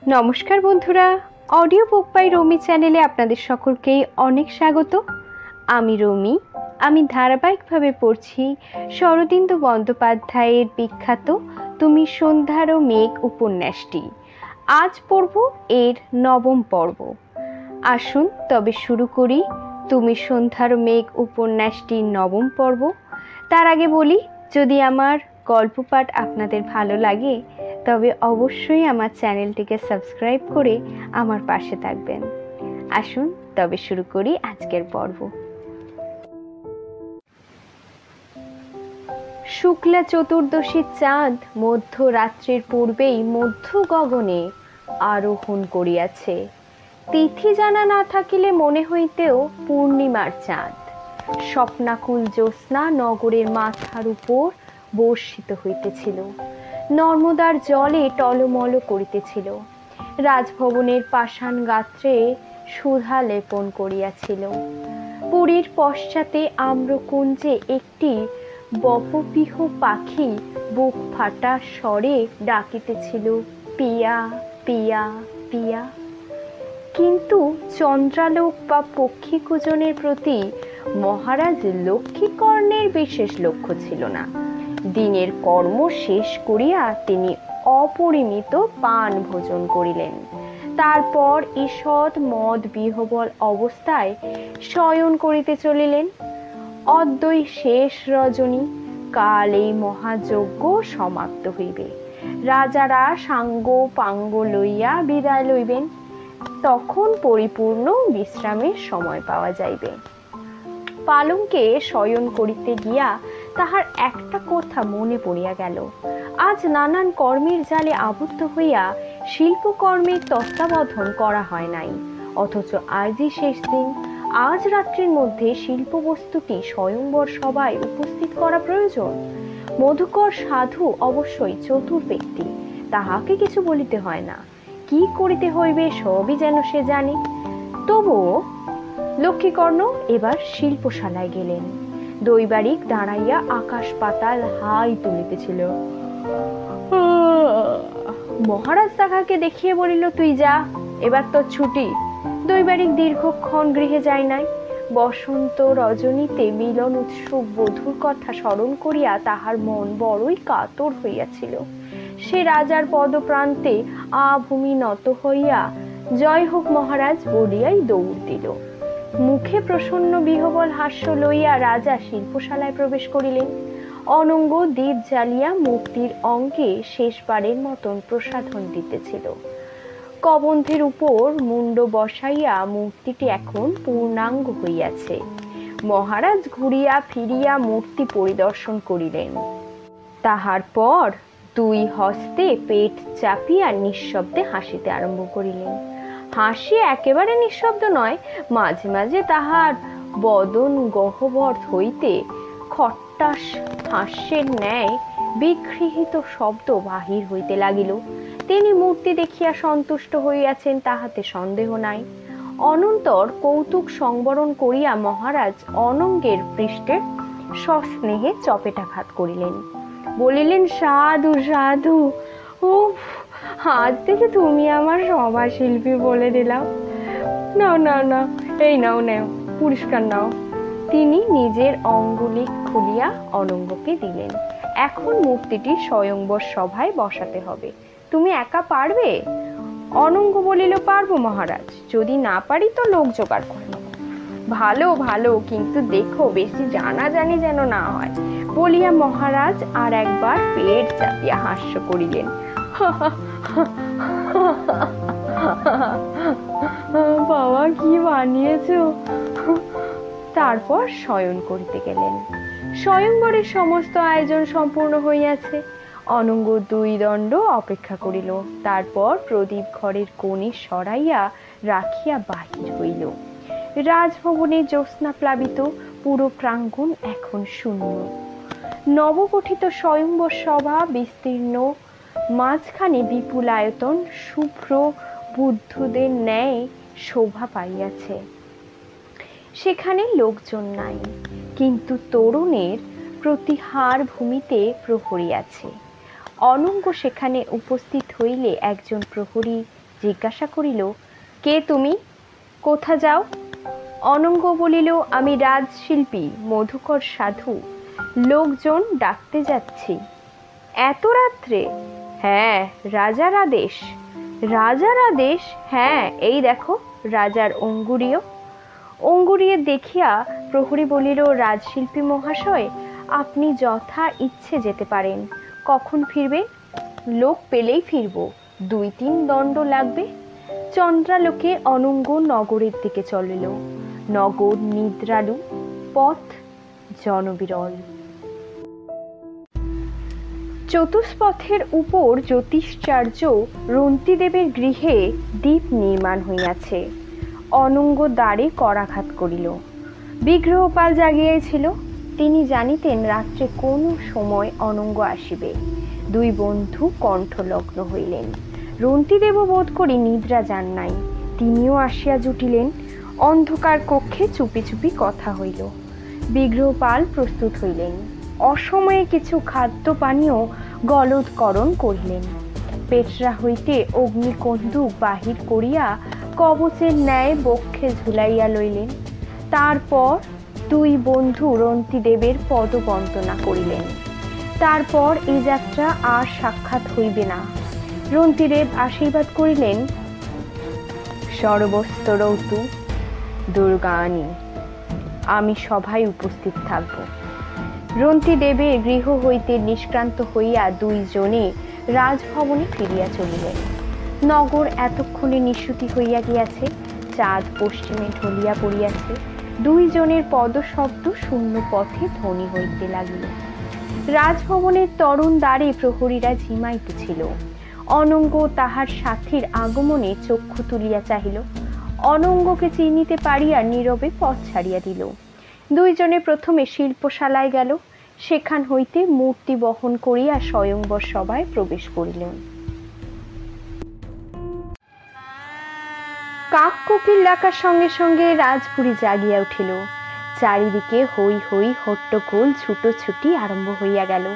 নমস্কার বন্ধুরা, audio book by রমি চ্যানেলে আপনাদের সকলকেই অনেক স্বাগত। আমি রমি। আমি ধারাবাহিকভাবে পড়ছি শরদিন্দু বন্দ্যোপাধ্যায়ের বিখ্যাত তুমি সন্ধ্যারও মেঘ উপন্যাসটি। আজ পড়ব এর 9ম পর্ব। আসুন তবে শুরু করি তুমি সন্ধ্যারও মেঘ উপন্যাসটির 9ম পর্ব। তার আগে বলি, যদি আমার গল্প পাঠ আপনাদের ভালো লাগে তবে অবশ্যই আমার চ্যানেলটিকে সাবস্ক্রাইব করে আমার পাশে থাকবেন। আসুন তবে শুরু করি আজকের পর্ব। শুক্লা চতুর্দশীর চাঁদ মধ্যরাত্রির পূর্বেই মধ্য গগনে আরোহণ করিয়াছে। তিথি জানা না থাকিলে মনে হইতেও পূর্ণিমার চাঁদ। স্বপ্নাকুল জ্যোৎস্না নগরের মাথার উপর বর্ষিত হইতেছিল, নর্মদার জলে টলমল করিতেছিল, রাজভবনের পাষাণ গাত্রে সুধা লেপন করিয়াছিল। পুরীর পশ্চাতে আম্রকুঞ্জে একটি বপপিহ পাখি বুক ফাটা স্বরে ডাকিতেছিল, পিয়া পিয়া পিয়া। কিন্তু চন্দ্রালোক বা পক্ষী কূজনের প্রতি মহারাজ লক্ষ্মীকর্ণের বিশেষ লক্ষ্য ছিল না। দিনের কর্ম শেষ করিয়া তিনি অপরিমিত পান ভোজন করিলেন। তারপর ঈষৎ মদ বিহবল অবস্থায় শয়ন করিতে চলিলেন। অদ্বৈ শেষ রজনী, কাল এই মহাযজ্ঞ সমাপ্ত হইবে। রাজারা সাঙ্গ পাঙ্গ লইয়া বিদায় লইবেন, তখন পরিপূর্ণ বিশ্রামের সময় পাওয়া যাইবে। পালঙ্কে শয়ন করিতে গিয়া তাহার একটা কথা মনে পড়িয়া গেল। আজ নানান কর্মের জালে আবদ্ধ হইয়া শিল্পকর্মের তত্ত্বাবধান করা হয় নাই, অথচ আজই শেষ দিন। আজ রাত্রির মধ্যে শিল্প বস্তুটি স্বয়ংবর সভায় উপস্থিত করা প্রয়োজন। মধুকর সাধু অবশ্যই চতুর ব্যক্তি, তাহাকে কিছু বলিতে হয় না। কি করিতে হইবে সবই যেন সে জানে। তবুও লক্ষ্মীকর্ণ এবার শিল্পশালায় গেলেন। দৈবারিক দাঁড়াইয়া আকাশ পাতাল হাই তুলিতেছিল। মহারাজ তাহাকে দেখিয়ে বলিল, তুই যা, এবার তোর ছুটি। দৈবারিক দীর্ঘক্ষণ গৃহে যায় নাই। বসন্ত রজনীতে মিলন উৎসুক বধূর কথা স্মরণ করিয়া তাহার মন বড়ই কাতর হইয়াছিল। সে রাজার পদপ্রান্তে আভূমি নত হইয়া জয় হোক মহারাজ বলিয়াই দৌড় দিল। মুখে প্রসন্ন বিহবল হাস্য লইয়া রাজা শিল্পশালায় প্রবেশ করিলেন। অনঙ্গ দীপ জ্বালিয়া মূর্তির অঙ্গে শেষবারের মতন প্রসাধন দিতেছিল। কবন্ধের উপর মুন্ড বসাইয়া মূর্তিটি এখন পূর্ণাঙ্গ হইয়াছে। মহারাজ ঘুরিয়া ফিরিয়া মূর্তি পরিদর্শন করিলেন। তাহার পর দুই হস্তে পেট চাপিয়া নিঃশব্দে হাসিতে আরম্ভ করিলেন। হাসি একেবারে নিঃশব্দ নয়, মাঝে মাঝে তাহার বদন গহ্বর হইতে খট্টাস হাস্যের ন্যায় বিগৃহীত শব্দ বাহির হইতে লাগিল। তিনি মূর্তি দেখিয়া সন্তুষ্ট হইয়াছেন তাহাতে সন্দেহ নাই। অনন্তর কৌতুক সংবরণ করিয়া মহারাজ অনঙ্গের পৃষ্ঠে সস্নেহে চপেটাঘাত করিলেন। বলিলেন, সাধু সাধু, উফ, আজ থেকে তুমি আমার সভা শিল্পী বলে দিলাম। নাও নাও নাও, এই নাও নাও, পুরস্কার নাও। তিনি নিজের অঙ্গুলি খুলিয়া অনঙ্গকে দিলেন। এখন মূর্তিটি স্বয়ংবর সভায় বসাতে হবে, তুমি একা পারবে? অনঙ্গ বলিল, পারবো মহারাজ, যদি না পারি তো লোক জোগাড় করে নেব। ভালো ভালো, কিন্তু দেখো বেশি জানাজানি যেন না হয় বলিয়া মহারাজ আর একবার পেট চাপিয়া হাস্য করিলেন। বাবা, কি বানিয়েছো? তারপর শয়ন করিতে গেলেন। স্বয়ংবরের সমস্ত আয়োজন সম্পূর্ণ হইয়াছে। অনঙ্গ 2 দণ্ড অপেক্ষা করিল। তারপর প্রদীপ ঘরের কোণে সরাইয়া রাখিয়া বাহির হইল। রাজভবনে জ্যোৎস্না প্লাবিত পুরো প্রাঙ্গণ এখন শূন্য। নবগঠিত স্বয়ংবর সভা বিস্তীর্ণ, মাঝখানে বিপুল আয়তন শুভ্র বুদ্ধদের ন্যায় শোভা পাইয়াছে। সেখানে লোকজন নাই, কিন্তু তরুণের প্রতিহার ভূমিতে প্রহরী আছে। অনঙ্গ সেখানে উপস্থিত হইলে একজন প্রহরী জিজ্ঞাসা করিল, কে তুমি, কোথা যাও? অনঙ্গ বলিল, আমি রাজশিল্পী মধুকর সাধু, লোকজন ডাকতে যাচ্ছি। এত রাত্রে? হ্যাঁ, রাজার আদেশ। রাজার আদেশ? হ্যাঁ, এই দেখো রাজার অঙ্গুরীয়। অঙ্গুরীয় দেখিয়া প্রহরী বলিল, রাজশিল্পী মহাশয়, আপনি যথা ইচ্ছে যেতে পারেন। কখন ফিরবেন? লোক পেলেই ফিরব, 2-3 দণ্ড লাগবে। চন্দ্রালোকে অনঙ্গ নগরের দিকে চলিল। নগর নিদ্রালু, পথ জনবিরল। চতুষ্পথের উপর জ্যোতিষচার্য রন্তিদেবের গৃহে দ্বীপ নির্মাণ হইয়াছে। অনঙ্গ দ্বারে করাঘাত করিল। বিগ্রহপাল জাগিয়াছিল। তিনি জানিতেন রাত্রে কোন সময় অনঙ্গ আসিবে। 2 বন্ধু কণ্ঠলগ্ন হইলেন। রন্তিদেবও বোধ করি নিদ্রা যান নাই, তিনিও আসিয়া জুটিলেন। অন্ধকার কক্ষে চুপি চুপি কথা হইল। বিগ্রহপাল প্রস্তুত হইলেন। অসময়ে কিছু খাদ্য পানীয় গলদকরণ করিলেন। পেটরা হইতে অগ্নিকন্দুক বাহির করিয়া কবচের ন্যায় বক্ষে ঝুলাইয়া লইলেন। তারপর 2 বন্ধু রন্তিদেবের পদবন্দনা করিলেন। তারপর এই যাত্রা আর সাক্ষাৎ হইবে না। রন্তিদেব আশীর্বাদ করিলেন, সর্বস্তরৌতু দুর্গাণী, আমি সভায় উপস্থিত থাকব। রন্তিদেবের গৃহ হইতে নিষ্ক্রান্ত হইয়া 2 জনে রাজভবনে ফিরিয়া চলিলেন। নগর এতক্ষণে নিশুতি হইয়া গিয়াছে, চাঁদ পশ্চিমে ঢলিয়া পড়িয়াছে। 2 জনের পদশব্দ শূন্য পথে ধ্বনি হইতে লাগিল। রাজভবনের তরুণ দ্বারে প্রহরীরা ঝিমাইতেছিল। অনঙ্গ তাহার সাথীর আগমনে চক্ষু তুলিয়া চাহিল। অনঙ্গকে চিনিতে পারিয়া নীরবে পথ ছাড়িয়া দিল। 2 জনে প্রথমে শিল্পশালায় গেল। সেখান হইতে মূর্তি বহন করিয়া স্বয়ংবর সভায় প্রবেশ করিলেন। কাক কোকিল ডাকার সঙ্গে সঙ্গে রাজপুরী জাগিয়া উঠিল। চারিদিকে হই হই হট্টগোল ছুটোছুটি আরম্ভ হইয়া গেল।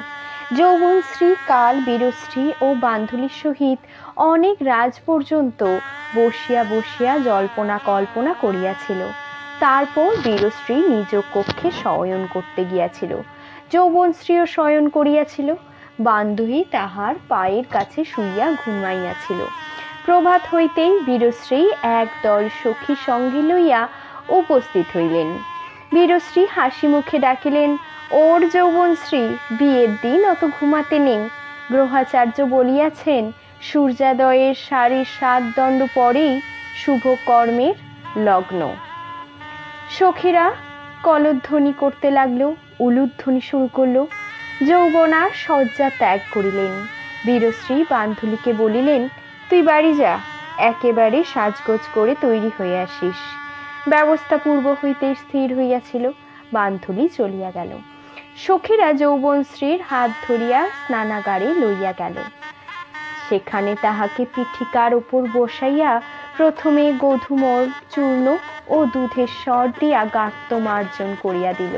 যৌবনশ্রী, কাল, বীরশ্রী ও বান্ধুলির সহিত অনেক রাজ পর্যন্ত বসিয়া বসিয়া জল্পনা কল্পনা করিয়াছিল। তারপর বীরশ্রী নিজ কক্ষে শয়ন করতে গিয়াছিল। যৌবনশ্রীও শয়ন করিয়াছিল। বান্ধবী তাহার পায়ের কাছে শুইয়া ঘুমাইয়াছিল। প্রভাত হইতেই বীরশ্রী একদল সখী সঙ্গী লইয়া উপস্থিত হইলেন। বীরশ্রী হাসি মুখে ডাকিলেন, ওর যৌবনশ্রী, বিয়ের দিন অত ঘুমাতে নেই। গ্রহাচার্য বলিয়াছেন, সূর্যোদয়ের 7.5 দণ্ড পরেই শুভ কর্মের লগ্ন। সখীরা কলধ্বনি করতে লাগলো, উলুধ্বনি শুরু করলো। যৌবনা শয্যা ত্যাগ করিলেন। বীরশ্রী বান্ধুলিকে বলিলেন, তুই বাড়ি যা, একেবারে সাজগোজ করে তৈরি হয়ে আসিস। ব্যবস্থা পূর্ব হইতে স্থির হইয়াছিল। বান্ধুলি চলিয়া গেল। সখীরা যৌবনশ্রীর হাত ধরিয়া স্নানাগারে লইয়া গেল। সেখানে তাহাকে পিঠিকার উপর বসাইয়া প্রথমে গোধূমর চূর্ণ ও দুধের স্বর দিয়া গাত্র মার্জন করিয়া দিল।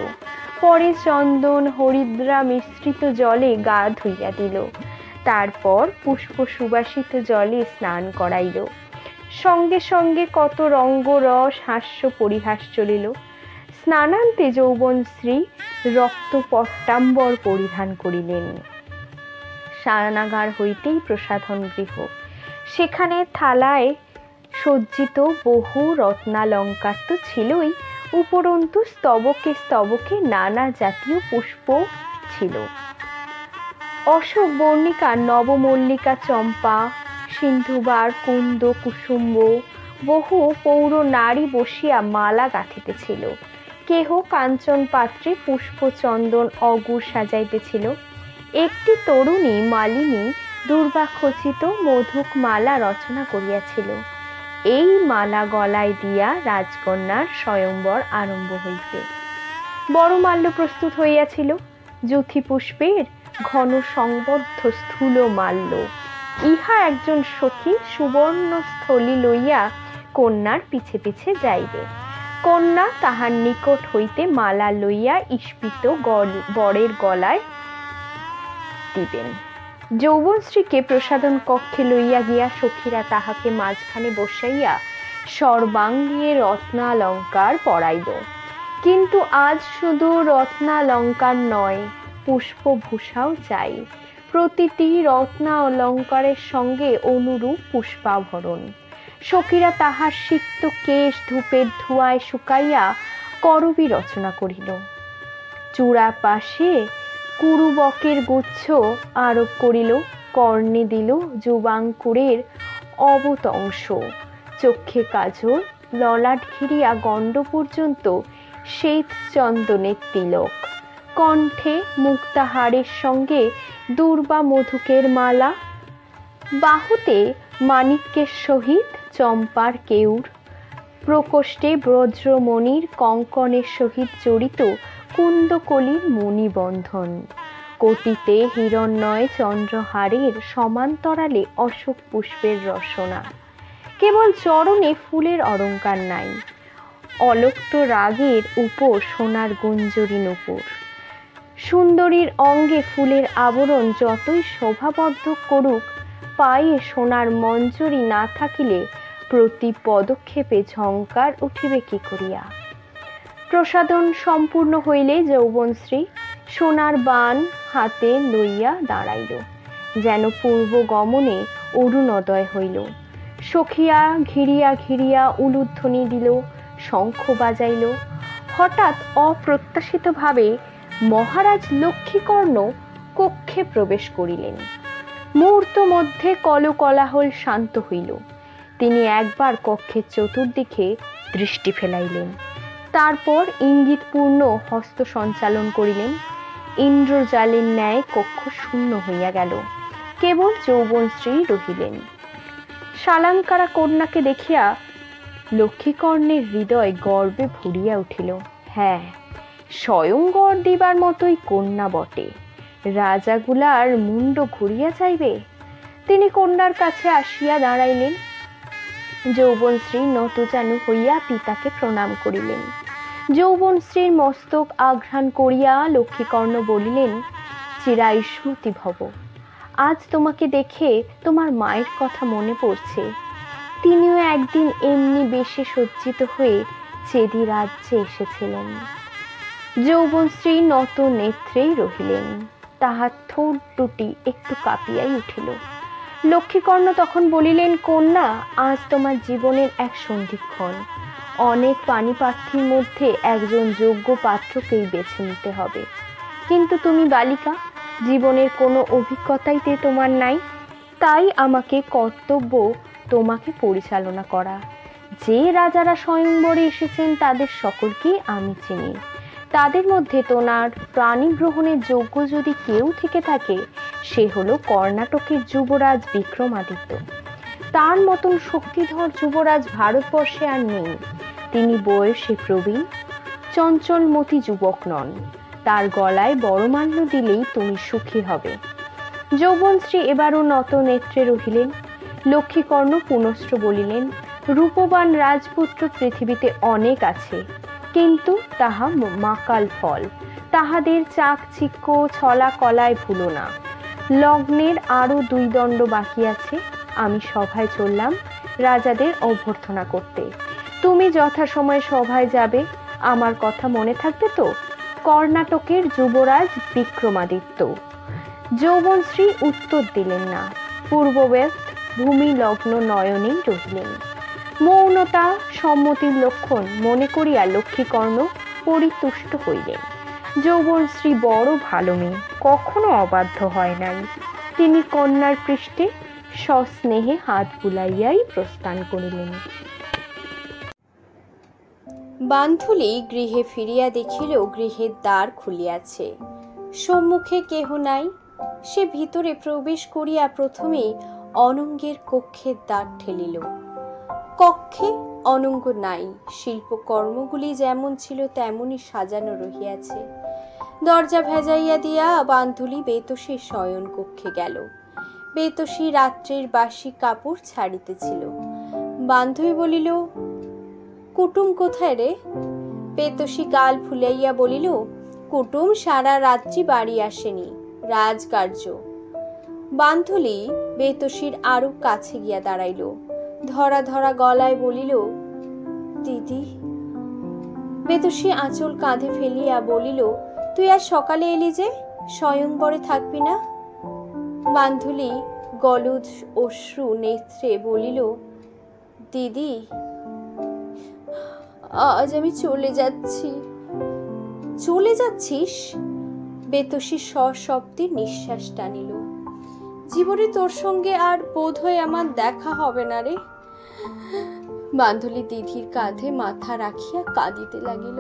পরে চন্দন হরিদ্রা মিশ্রিত জলে গা ধুইয়া দিল। তারপর পুষ্প সুবাসিত জলে স্নান করাইল। সঙ্গে সঙ্গে কত রঙ্গরস হাস্য পরিহাস চলিল। স্নানান্তে যৌবনশ্রী রক্ত পট্টাম্বর পরিধান করিলেন। স্নানাগার হইতেই প্রসাধন গৃহ। সেখানে থালায় সজ্জিত বহু রত্নালঙ্কার তো ছিলই, উপরন্তু স্তবকে স্তবকে নানা জাতীয় পুষ্প ছিল। অশোক বর্ণিকা, নবমল্লিকা, চম্পা, সিন্ধুবার, কুন্দ, কুসুম্ব, বহু পৌর নারী বসিয়া মালা গাঁথিতেছিল। কেহ কাঞ্চন পাত্রে পুষ্প চন্দন অগুর সাজাইতেছিল। একটি তরুণী মালিনী দুর্বাখচিত মধুক মালা রচনা করিয়াছিল। এই মালা গলায় দিয়া রাজকন্যার স্বয়ংবর আরম্ভ হইবে। বড়মাল্য প্রস্তুত হইয়াছিল। যুথি পুষ্পের ঘন সংবদ্ধ স্থূল মাল্য। ইহা একজন সখী সুবর্ণ স্থলী লইয়া কন্যার পিছে পিছে যাইবে। কন্যা তাহার নিকট হইতে মালা লইয়া ইস্পিত বরের গলায় দিবেন। যৌবনশ্রীকে প্রসাদন কক্ষে লইয়া গিয়া সখীরা তাহাকে মাঝখানে বসাইয়া সর্বাঙ্গে রত্নালঙ্কার পরাইল। কিন্তু আজ শুধু রত্নালঙ্কার নয়, পুষ্পভূষাও চাই। প্রতিটি রত্নালঙ্কারের সঙ্গে অনুরূপ পুষ্পাভরণ। সখীরা তাহার সিক্ত কেশ ধূপের ধোঁয়ায় শুকাইয়া করবী রচনা করিল। চূড়া পাশে কুরুবকের গুচ্ছ আরোপ করিল, কর্ণে দিল যুবাঙ্কুরের অবতংশ, চক্ষে কাজল, ললাট ঘিরিয়া গণ্ড পর্যন্ত শ্বেত চন্দনের তিলক, কণ্ঠে মুক্তাহারের সঙ্গে দুর্বা মধুকের মালা, বাহুতে মাণিক্যের সহিত চম্পার কেউর, প্রকোষ্ঠে ব্রজ্রমণির কঙ্কণের সহিত জড়িত কুন্দকলির মণিবন্ধন, কোটিতে হিরণ্ময় চন্দ্রহারের সমান্তরালে অশোক পুষ্পের রসনা। কেবল চরণে ফুলের অলঙ্কার নাই, অলক্ত রাগের উপর সোনার গুঞ্জরী নূপুর। সুন্দরীর অঙ্গে ফুলের আবরণ যতই শোভাবর্ধক করুক, পায়ে সোনার মঞ্জরি না থাকিলে প্রতি পদক্ষেপে ঝঙ্কার উঠিবে কি করিয়া। প্রসাদন সম্পূর্ণ হইলে যৌবনশ্রী সোনার বাণ হাতে লইয়া দাঁড়াইল, যেন পূর্ব গমনে অরুণোদয় হইল। সখিয়া ঘিরিয়া ঘিরিয়া উলুধ্বনি দিল, শঙ্খ বাজাইল। হঠাৎ অপ্রত্যাশিতভাবে মহারাজ লক্ষ্মীকর্ণ কক্ষে প্রবেশ করিলেন। মুহূর্ত মধ্যে কলকলাহল শান্ত হইল। তিনি একবার কক্ষের চতুর্দিকে দৃষ্টি ফেলাইলেন, তারপর ইঙ্গিতপূর্ণ হস্ত সঞ্চালন করিলেন। ইন্দ্রজালের ন্যায় কক্ষ শূন্য হইয়া গেল, কেবল যৌবনশ্রী রহিলেন। শালাঙ্কারা কন্যাকে দেখিয়া লক্ষ্মীকর্ণের হৃদয় গর্বে ভরিয়া উঠিল। হ্যাঁ, স্বয়ং গড় দিবার মতোই কন্যা বটে, রাজাগুলার মুন্ড ঘুরিয়া যাইবে। তিনি কন্যার কাছে আসিয়া দাঁড়াইলেন। যৌবনশ্রী নতজানু হইয়া পিতাকে প্রণাম করিলেন। যৌবনশ্রীর মস্তক আঘ্রাণ করিয়া লক্ষ্মীকর্ণ বলিলেন, চিরায়ুষ্মতি ভব। আজ তোমাকে দেখে তোমার মায়ের কথা মনে পড়ছে। তিনিও একদিন এমনি বেশে সজ্জিত হয়ে চেদি রাজ্যে এসেছিলেন। যৌবনশ্রী নত নেত্রেই রহিলেন, তাহার ঠোঁট দুটি একটু কাঁপিয়াই উঠিল। লক্ষ্মীকর্ণ তখন বলিলেন, কন্যা, আজ তোমার জীবনের এক সন্ধিক্ষণ। অনেক পাণিপ্রার্থীর মধ্যে একজন যোগ্য পাত্রকেই বেছে নিতে হবে। কিন্তু তুমি বালিকা, জীবনের কোনো অভিজ্ঞতাইতে তোমার নাই, তাই আমাকে কর্তব্য তোমাকে পরিচালনা করা। যে রাজারা স্বয়ংবরে এসেছেন তাদের সকলকেই আমি চিনি। তাদের মধ্যে তোমার প্রাণী গ্রহণের যোগ্য যদি কেউ থেকে থাকে, সে হলো কর্ণাটকের যুবরাজ বিক্রমাদিত্য। তার মতন শক্তিধর যুবরাজ ভারতবর্ষে আর নেই। তিনি বয়সে প্রবীণ, চঞ্চলমতি যুবক নন। তার গলায় বড়মাল্য দিলেই তুমি সুখী হবে। যৌবনশ্রী এবারও নত নেত্রে রহিলেন। লক্ষ্মীকর্ণ পুনশ্চ বলিলেন, রূপবান রাজপুত্র পৃথিবীতে অনেক আছে, কিন্তু তাহা মাকাল ফল। তাহাদের চাকচিক্য ছলা কলায় ভুলো না। লগ্নের আরো 2 দণ্ড বাকি আছে। আমি সভায় চললাম রাজাদের অভ্যর্থনা করতে। তুমি যথাসময়ে সভায় যাবে। আমার কথা মনে থাকবে তো? কর্ণাটকের যুবরাজ বিক্রমাদিত্য। যৌবনশ্রী উত্তর দিলেন না, পূর্ববেদ ভূমি লগ্ন নয়নেই রহিলেন। মৌনতা সম্মতির লক্ষণ মনে করিয়া লক্ষ্মীকর্ণ পরিতুষ্ট হইলেন। যৌবনশ্রী বড় ভালো মেয়ে, কখনো অবাধ্য হয় নাই। তিনি কন্যার পৃষ্ঠে সস্নেহে হাত বুলাইয়াই প্রস্থান করিলেন। বান্ধুলি গৃহে ফিরিয়া দেখিল গৃহের দ্বার খুলিয়াছে, সম্মুখে কেহ নাই। সে ভিতরে প্রবেশ করিয়া প্রথমেই অনঙ্গের কক্ষের দ্বার ঠেলিল। কক্ষে অনঙ্গ নাই। শিল্পকর্মগুলি যেমন ছিল তেমনই সাজানো রহিয়াছে। দরজা ভেজাইয়া দিয়া বান্ধুলি বেতসীর শয়ন কক্ষে গেল। বেতসী রাত্রির বাসি কাপড় ছাড়িতেছিল। বান্ধবী বলিল, কুটুম কোথায় রে? বেতসী গাল ফুলাইয়া বলিল, কুটুম সারা রাত্রি বাড়ি আসেনি, রাজকার্য। বান্ধলি বেতসীর আরো কাছে গিয়া দাঁড়াইল, ধরা ধরা গলায় বলিল, দিদি। বেতসী আঁচল কাঁধে ফেলিয়া বলিল, তুই আজ সকালে এলি যে, স্বয়ংবরে থাকবি না? বান্ধলি গলুজ অশ্রু নেত্রে বলিল, দিদি, আজ আমি চলে যাচ্ছি। চলে যাচ্ছিস? বেতসী সশব্দে নিঃশ্বাস টানিল। জীবনে তোর সঙ্গে আর বোধ হয় আমার দেখা হবে না রে। বান্ধলি দিদির কাঁধে মাথা রাখিয়া কাঁদিতে লাগিল।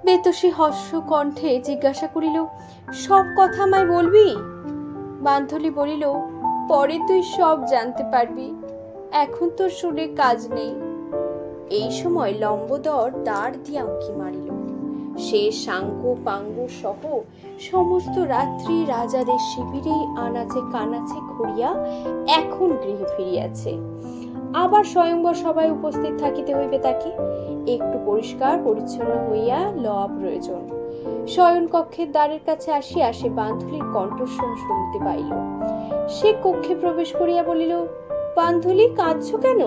বেতসী হস্য কণ্ঠে জিজ্ঞাসা করিল, সব কথা আমায় বলবি? বান্ধলি বলিল, পরে তুই সব জানতে পারবি, এখন তোর শুনে কাজ নেই। এই সময় লম্বোদর দাঁড় দিয়া উঁকি মারিল। সে সাঙ্গ পাঙ্গ সহ সমস্ত রাত্রি রাজাদের শিবিরে আনাচে কানাচে ঘুরিয়া এখন গৃহে ফিরিয়াছে। আবার স্বয়ংবর সভায় উপস্থিত থাকিতে হইবে তাকে। একটু পরিষ্কার পরিচ্ছন্ন হইয়া লওয়া প্রয়োজন। শয়ন কক্ষের দ্বারের কাছে আসিয়া সে বান্ধুলির কণ্ঠস্বর শুনিতে পাইল। সে কক্ষে প্রবেশ করিয়া বলিল, বান্ধুলি, কাঁদছ কেন?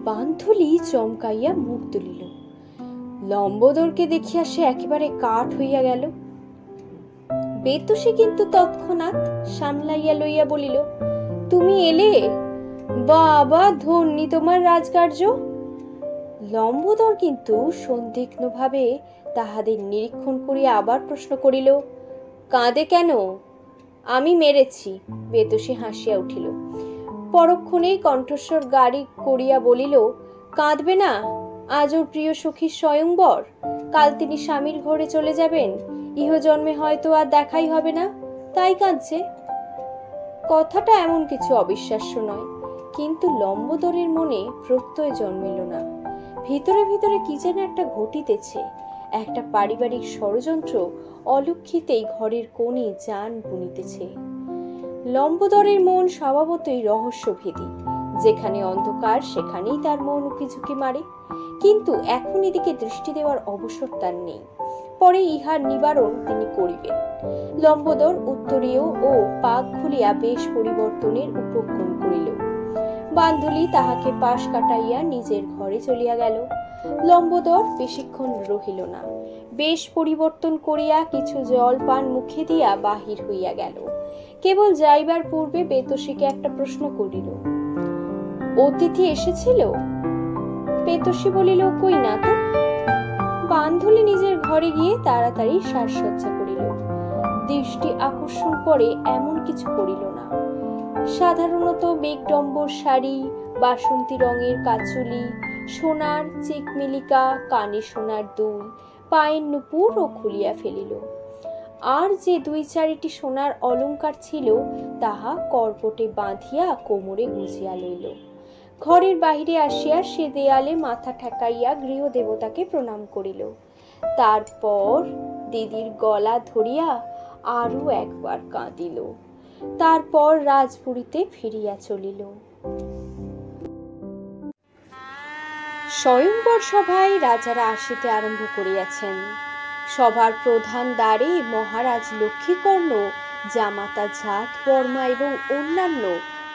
বান্ধুলি চমকাইয়া মুখ তুলিল। লম্বোদরকে দেখিয়া সে একেবারে কাঠ হইয়া গেল। বেতসী কিন্তু তৎক্ষণাৎ সামলাইয়া লইয়া বলিল, তুমি এলে? বাবা, ধন্যী তোমার রাজকার্য। লম্বোদর কিন্তু সন্দিগ্ধ ভাবে তাহাদের নিরীক্ষণ করিয়া আবার প্রশ্ন করিল, কাঁদে কেন? আমি মেরেছি। বেতসী হাসিয়া উঠিল। পরক্ষণেই কণ্ঠস্বর গাড়ি করিয়া বলিল, কাঁদবে না? আজ ওর প্রিয় সখীর স্বয়ংবর, কাল তিনি স্বামীর ঘরে চলে যাবেন, ইহজন্মে হয়তো আর দেখাই হবে না, তাই কাঁদছে। কথাটা এমন কিছু অবিশ্বাস্য নয়, কিন্তু লম্বোদরের মনে প্রত্যয় জন্মিল না। ভিতরে ভিতরে কি যেন একটা ঘটিতেছে, একটা পারিবারিক ষড়যন্ত্র অলক্ষিতেই ঘরের কোণে জান বুনিতেছে। লম্বোদরের মন স্বভাবতই রহস্যভেদী, যেখানে অন্ধকার সেখানেই তার মন উকিঝুঁকি মারে। কিন্তু এখন এদিকে দৃষ্টি দেওয়ার অবসর তার নেই, পরে ইহার নিবারণ তিনি করিবেন। লম্বোদর উত্তরীয় ও পাক খুলিয়া বেশ পরিবর্তনের উপক্রম করিল। বান্ধলি তাহাকে পাশ কাটাইয়া নিজের ঘরে চলিয়া গেল। লম্বোদর বেশিক্ষণ রহিল না, বেশ পরিবর্তন করিয়া কিছু জল পান মুখে দিয়া বাহির হইয়া গেল। কেবল যাইবার পূর্বে বেতসীকে একটা প্রশ্ন করিল, অতিথি এসেছিল? বেতসী বলিল, কই না তো। বান্ধলি নিজের ঘরে গিয়ে তাড়াতাড়ি সাজসজ্জা করিল। দৃষ্টি আকর্ষণ করে এমন কিছু করিল না। সাধারণত মেঘডম্বর শাড়ি, বাসন্তী রঙের কাচুলি, সোনার চিকমিলিকা, কানে সোনার দুল, পায়ের নুপুর ও খুলিয়া ফেলিল। আর যে দুই চারিটি সোনার অলংকার ছিল তাহা করপটে বাঁধিয়া কোমরে গুজিয়া লইল। ঘরের বাহিরে আসিয়া সে দেয়ালে মাথা ঠেকাইয়া গৃহদেবতাকে প্রণাম করিল। তারপর দিদির গলা ধরিয়া আরো একবার কাঁদিল। তারপর রাজপুরীতে ফিরিয়া চলিল। স্বয়ংবর সভায় রাজারা আসিতে আরম্ভ করিয়াছেন। সভার প্রধান দ্বারে মহারাজ লক্ষ্মীকর্ণ জামাতা জাত বর্মা এবং অন্যান্য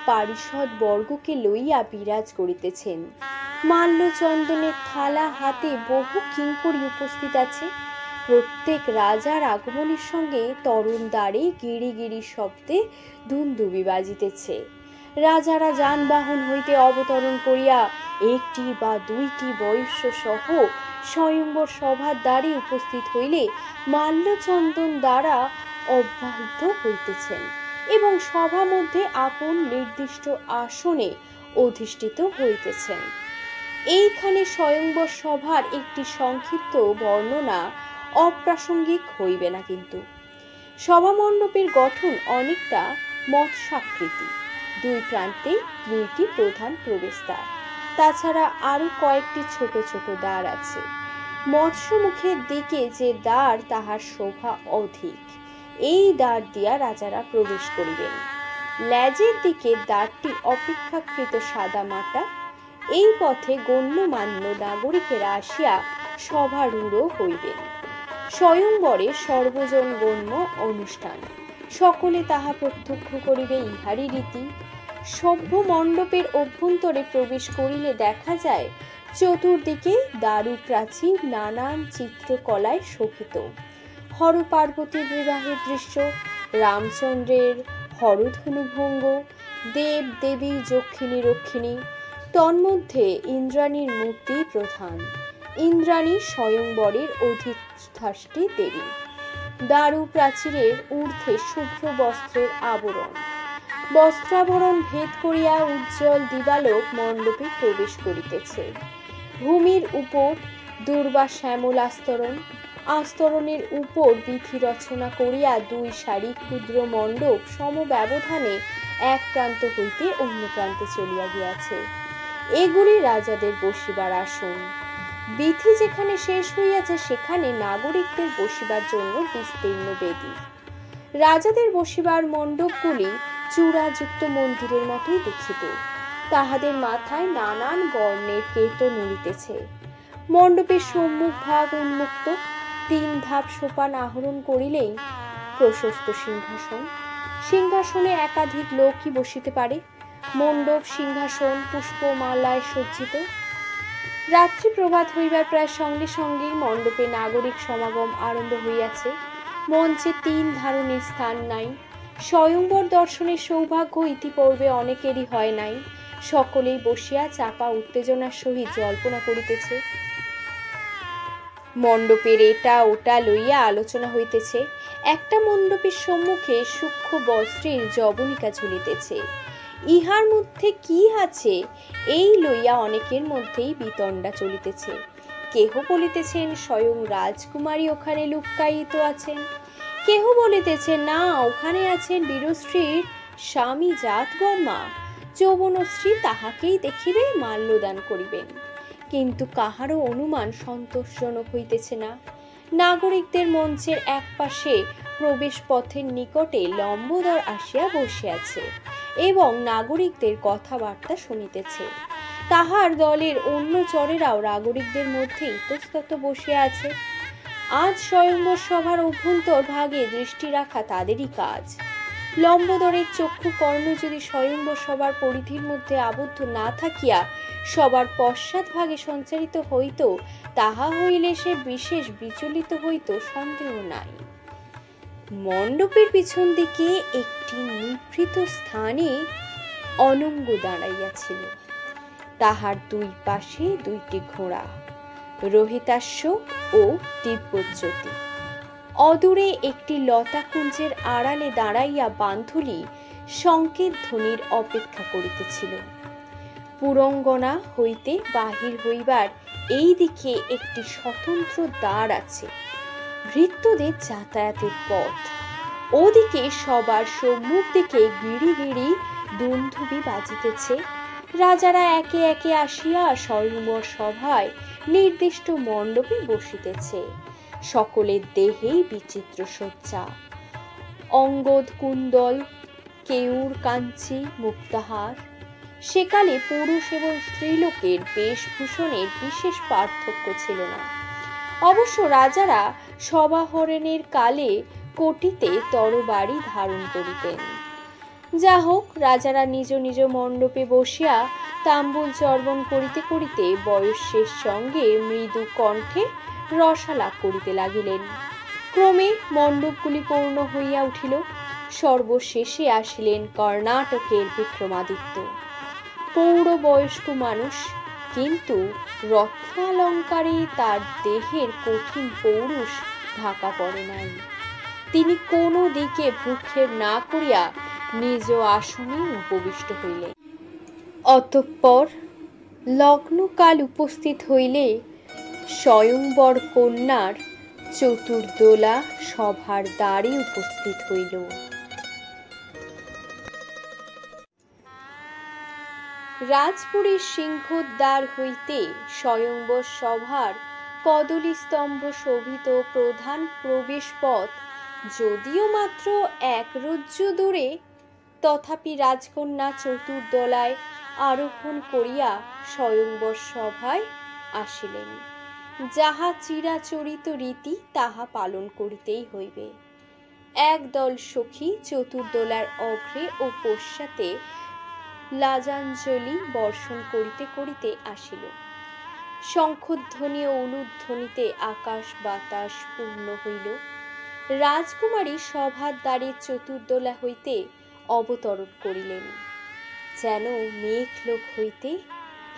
পারিষদ বর্গকে লইয়া বিরাজ করিতেছেন। মাল্য চন্দনের থালা হাতে বহু কিঙ্করী উপস্থিত আছে। প্রত্যেক রাজার আগমনের সঙ্গে তরুণ দ্বারে গিরি গিরি শব্দে ধুন্দুবি বাজিতেছে। রাজারা যানবাহন হইতে অবতরণ করিয়া একটি বা দুইটি বয়স্য সহ স্বয়ংবর সভার দ্বারে উপস্থিত হইলে মাল্যচন্দন দ্বারা অব্যাহত হইতেছেন এবং সভা মধ্যে আপন নির্দিষ্ট আসনে অধিষ্ঠিত হইতেছেন। এইখানে স্বয়ংবর সভার একটি সংক্ষিপ্ত বর্ণনা অপ্রাসঙ্গিক হইবে না। কিন্তু সভা মণ্ডপের গঠন অনেকটা মৎস্যাকৃতি, দুই প্রান্তে দুইটি প্রধান প্রবেশদ্বার, তাছাড়া আরো কয়েকটি ছোট ছোট দ্বার আছে। মৎস্য মুখের দিকে যে দ্বার তাহার শোভা অধিক, এই দ্বার দিয়া রাজারা প্রবেশ করিবেন। লেজের দিকে দ্বারটি অপেক্ষাকৃত সাদা মাটা। এই পথে গণ্যমান্য নাগরিকেরা আসিয়া সভারূঢ় হইবেন। স্বয়ংবরে সর্বজন গণ্য অনুষ্ঠান, সকলে তাহা প্রত্যক্ষ করিবে, ইহারই রীতি। সভ্য মণ্ডপের অভ্যন্তরে প্রবেশ করিলে দেখা যায় চতুর্দিকে দারু প্রাচীর নানান চিত্রকলায় শোভিত। হর পার্বতীর বিবাহের দৃশ্য, রামচন্দ্রের হরধনুভঙ্গ, দেব দেবী যক্ষিণী রক্ষিণী, তন্মধ্যে ইন্দ্রাণীর মূর্তি প্রধান। ইন্দ্রাণী স্বয়ংবরের অধিষ্ঠাত্রী দেবী। দারু প্রাচীরের ঊর্ধ্বে শুভ্র বস্ত্রের আবরণ, বস্ত্রাবরণ ভেদ করিয়া উজ্জ্বল দিবালোক মণ্ডপে প্রবেশ করিতেছে। ভূমির উপর দুর্বা শ্যামল আস্তরণ, আস্তরণের উপর বিধি রচনা করিয়া দুই সারি ক্ষুদ্র মণ্ডপ সমব্যবধানে এক প্রান্ত হইতে অন্য প্রান্তে চলিয়া গিয়াছে। এগুলি রাজাদের বসিবার আসন। বিধি যেখানে শেষ হইয়াছে সেখানে নাগরিকদের বসিবার জন্য বিস্তীর্ণ বেদি। রাজাদের বসিবার মণ্ডপগুলি চূড়াযুক্ত মন্দিরের মতোই দেখিতে। তাহাদের মাথায় নানান বর্ণের কেতন উড়িতেছে। মণ্ডপের সম্মুখ ভাগ উন্মুক্ত, 3 ধাপ সোপান আহরণ করিলেই প্রশস্ত সিংহাসন। সিংহাসনে একাধিক লোকই বসিতে পারে। মণ্ডপ সিংহাসন পুষ্পমালায় সজ্জিত। রাত্রি প্রভাত হইবার প্রায় সঙ্গে সঙ্গেই মণ্ডপে নাগরিক সমাগম আরম্ভ হইয়াছে। মঞ্চে 3 ধারণের স্থান নাই। স্বয়ংবর দর্শনের সৌভাগ্য ইতিপূর্বে অনেকেরই হয় নাই। সকলেই বসিয়া চাপা উত্তেজনার সহিত জল্পনা করিতেছে। মণ্ডপের এটা ওটা লইয়া আলোচনা হইতেছে। একটা মণ্ডপের সম্মুখে সূক্ষ্ম বস্ত্রের যবনিকা ঝুলিতেছে। ইহার মধ্যে কি আছে এই লইয়া অনেকের মধ্যেই বিতণ্ডা চলিতেছে। কেহ বলিতেছেন স্বয়ং রাজকুমারী ওখানে লুক্কায়িত আছেন, কেহ বলিতেছে না, ওখানে আছেন বীরশ্রীর স্বামী জাতবর্মা, যৌবনশ্রী তাহাকেই দেখিবে, মাল্যদান করিবেন। কিন্তু কাহারও অনুমান সন্তোষজনক হইতেছে না। নাগরিকদের মঞ্চের এক পাশে প্রবেশ পথের নিকটে লম্বোদর আসিয়া বসিয়াছে এবং নাগরিকদের কথাবার্তা শুনিতেছে। তাহার দলের অন্য চরেরাও নাগরিকদের মধ্যে ইতস্তত বসিয়া আছে। আজ স্বয়ংবর সভার অভ্যন্তর ভাগে দৃষ্টি রাখা তাদেরই কাজ। লম্বোদরের চক্ষু কর্ণ যদি স্বয়ংবর সভার পরিধির মধ্যে আবদ্ধ না থাকিয়া সবার পশ্চাৎ ভাগে সঞ্চারিত হইত, তাহা হইলে সে বিশেষ বিচলিত হইত সন্দেহ নাই। মণ্ডপের পিছন দিকে একটি নিভৃত স্থানে অনঙ্গ দাঁড়াইয়াছিল। তাহার 2 পাশে 2টি ঘোড়া, রোহিতাশ্ব ও দিব্যজ্যোতি। অদূরে একটি লতাকুঞ্জের আড়ালে দাঁড়াইয়া বান্ধুলি সংকেত ধ্বনির অপেক্ষা করিতেছিল। পুরঙ্গনা হইতে বাহির হইবার এই দিকে একটি স্বতন্ত্র দ্বার আছে, ভৃত্যদের যাতায়াতের পথ। ওদিকে সবার সম্মুখ দিকে গিরি গিরি দুন্দুবি বাজিতেছে। রাজারা একে একে আসিয়া স্বয়ংবর সভায় নির্দিষ্ট মণ্ডপে বসিতেছে। সকলের দেহেই বিচিত্র সজ্জা, অঙ্গদ কুণ্ডল, কেউর কাঞ্চি, মুক্তাহার। সেকালে পুরুষ এবং স্ত্রীলোকের বেশভূষণের বিশেষ পার্থক্য ছিল না। অবশ্য রাজারা সভাহরণের কালে কটিতে তরবারি ধারণ করিতেন। যা হোক, রাজারা নিজ নিজ মণ্ডপে বসিয়া তাম্বুল চর্বণ করিতে করিতে বয়স্যের সঙ্গে মৃদু কণ্ঠে রসালাপ করিতে লাগিলেন। ক্রমে মণ্ডপগুলি পূর্ণ হইয়া উঠিল। সর্বশেষে আসিলেন কর্ণাটকের বিক্রমাদিত্য। পৌর বয়স্ক মানুষ, কিন্তু রত্নালঙ্কারে তার দেহের কঠিন পৌরুষ ঢাকা পড়ে নাই। তিনি কোনো দিকে ভ্রুক্ষেপ না করিয়া নিজ আসনে উপবিষ্ট হইলেন। অতঃপর লগ্নকাল উপস্থিত হইলে স্বয়ংবর কন্যার চতুর্দোলা সভার দ্বারে উপস্থিত হইল। রাজপুরীর সিংহদ্বার হইতে স্বয়ংবর সভার কদলীস্তম্ভ শোভিত প্রধান প্রবেশ পথ যদিও মাত্র 1 রজ্জু দূরে, তথাপি রাজকন্যা চতুর্দলায় আরোহণ করিয়া স্বয়ংবর সভায় আসিলেন। যাহা চিরাচরিত রীতি তাহা পালন করিতেই হইবে। একদল সখী চতুর্দোলার অগ্রে ও পশ্চাতে লাজাঞ্জলি বর্ষণ করিতে করিতে আসিল। শঙ্খধ্বনি ও উলুধ্বনিতে আকাশ বাতাস পূর্ণ হইল। রাজকুমারী সভার দ্বারে চতুর্দোলা হইতে অবতরণ করিলেন। যেন মেঘলোক হইতে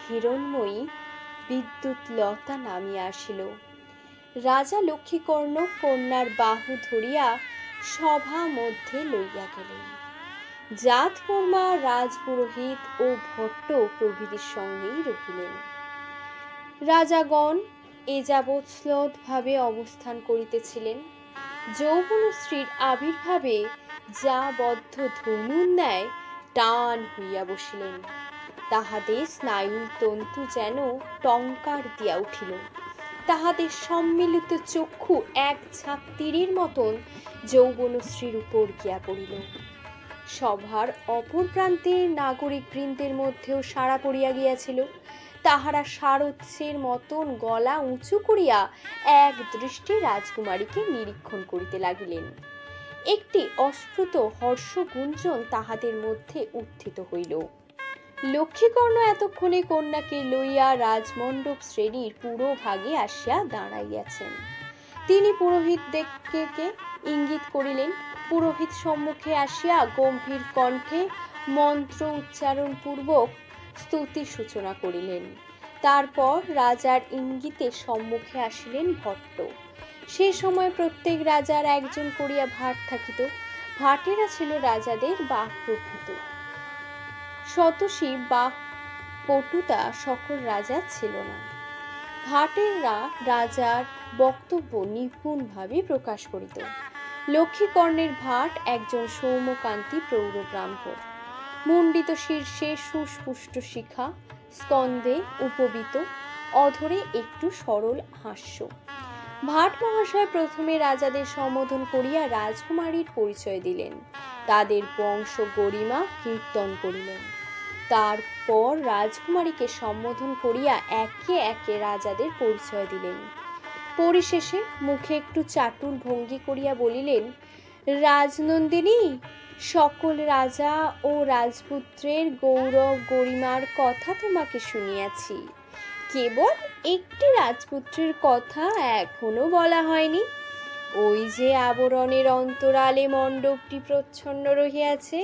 হিরণ্ময়ী বিদ্যুৎ লতা নামিয়া আসিল। রাজা লক্ষ্মীকর্ণ কন্যার বাহু ধরিয়া সভা মধ্যে লইয়া গেলেন। জাত কর্মা রাজপুরোহিত ও ভট্ট প্রভৃতির সঙ্গেই রহিলেন। রাজাগণ এ যাবৎ শ্লথভাবে অবস্থান করিতেছিলেন। যৌবনশ্রীর আবির্ভাবে যা বদ্ধ ধনুর ন্যায় টান হইয়া বসিলেন। তাহাদের স্নায়ুর তন্তু যেন টঙ্কার দিয়া উঠিল। তাহাদের সম্মিলিত চক্ষু এক ঝাঁক তীরের মতন যৌবনশ্রীর উপর গিয়া পড়িল। সভার অপর প্রান্তের নাগরিক বৃন্দের মধ্যেও সাড়া পড়িয়া গিয়াছিল। তাহারা সারথ্যের মতন গলা উঁচু করিয়া এক দৃষ্টে রাজকুমারীকে নিরীক্ষণ করিতে লাগিলেন। একটি অস্ফুট হর্ষগুঞ্জন তাহাদের মধ্যে উত্থিত হইল। লক্ষ্মীকর্ণ এতক্ষণে কন্যাকে লইয়া রাজমণ্ডপ শ্রেণীর পুরো ভাগে আসিয়া দাঁড়াইয়াছেন। তিনি পুরোহিতদিগকে ইঙ্গিত করিলেন। পুরোহিত সম্মুখে আসিয়া গম্ভীর কণ্ঠে মন্ত্র উচ্চারণ পূর্বক স্তুতি সূচনা করিলেন। তারপর রাজার ইঙ্গিতে সম্মুখে আসিলেন ভট্ট। সে সময় প্রত্যেক রাজার একজন করিয়া ভাট থাকিত। ভাটেরা ছিল রাজাদের বাক প্রভৃত। শতসী বা পটুতা সকল রাজার ছিল না। ভাটেরা রাজার বক্তব্য নিপুণভাবে প্রকাশ করিত। লক্ষ্মীকর্ণের ভাট একজন সৌম্যকান্তি প্রৌঢ় ব্রাহ্মণ। মুণ্ডিত শীর্ষে সুস্পুষ্ট শিখা, স্কন্ধে উপবিত, অধরে একটু সরল হাস্য। ভাট মহাশয় প্রথমে রাজাদের সম্বোধন করিয়া রাজকুমারীর পরিচয় দিলেন। তাদের বংশ গরিমা কীর্তন করিলেন। তারপর রাজকুমারীকে সম্বোধন করিয়া একে একে রাজাদের পরিচয় দিলেন। পরিশেষে মুখে একটু চাটুল ভঙ্গি করিয়া বলিলেন, রাজনন্দিনী, সকল রাজা ও রাজপুত্রের গৌরব গরিমার কথা তোমাকে শুনিয়াছি। কেবল একটি রাজপুত্রের কথা এখনো বলা হয়নি। ওই যে আবরণের অন্তরালে মণ্ডপটি প্রচ্ছন্ন রহিয়াছে,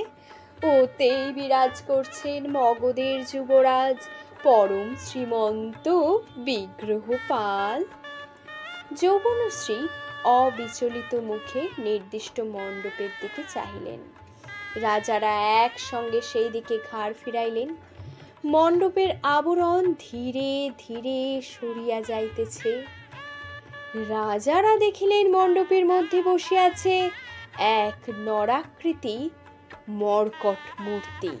ওতেই বিরাজ করছেন মগধের যুবরাজ পরম শ্রীমন্ত বিগ্রহপাল। যৌবনশ্রী অবিচলিত মুখে নির্দিষ্ট মণ্ডপের দিকে চাহিলেন। রাজারা একসঙ্গে সেই দিকে ঘাড় ফিরাইলেন। মণ্ডপের আবরণ ধীরে ধীরে সরিয়া যাইতেছে। রাজারা দেখিলেন মণ্ডপের মধ্যে বসিয়াছে এক নরাকৃতি মর্কট মূর্তি।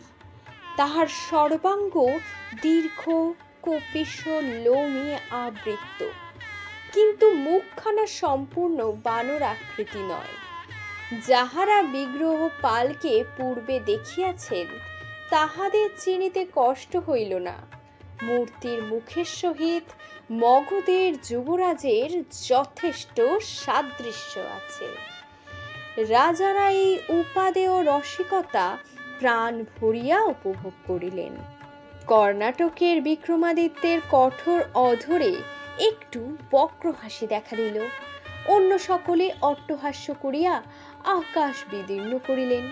তাহার সর্বাঙ্গ দীর্ঘ কপিশ লোমে আবৃত, কিন্তু মুখখানা সম্পূর্ণ বানর আকৃতি নয়। যাহারা বিগ্রহ পালকে পূর্বে দেখিয়াছেন তাহাদের চিনিতে কষ্ট হইল না। মূর্তির মুখের সহিত মগধের যুবরাজের যথেষ্ট সাদৃশ্য আছে। রাজারা এই উপাদেয় রসিকতা প্রাণ ভরিয়া উপভোগ করিলেন। কর্ণাটকের বিক্রমাদিত্যের কঠোর অধরে একটু বক্র হাসি দেখা দিল। অন্য সকলে অট্টহাস্য করিয়া আকাশ বিদীর্ণ করিলেন।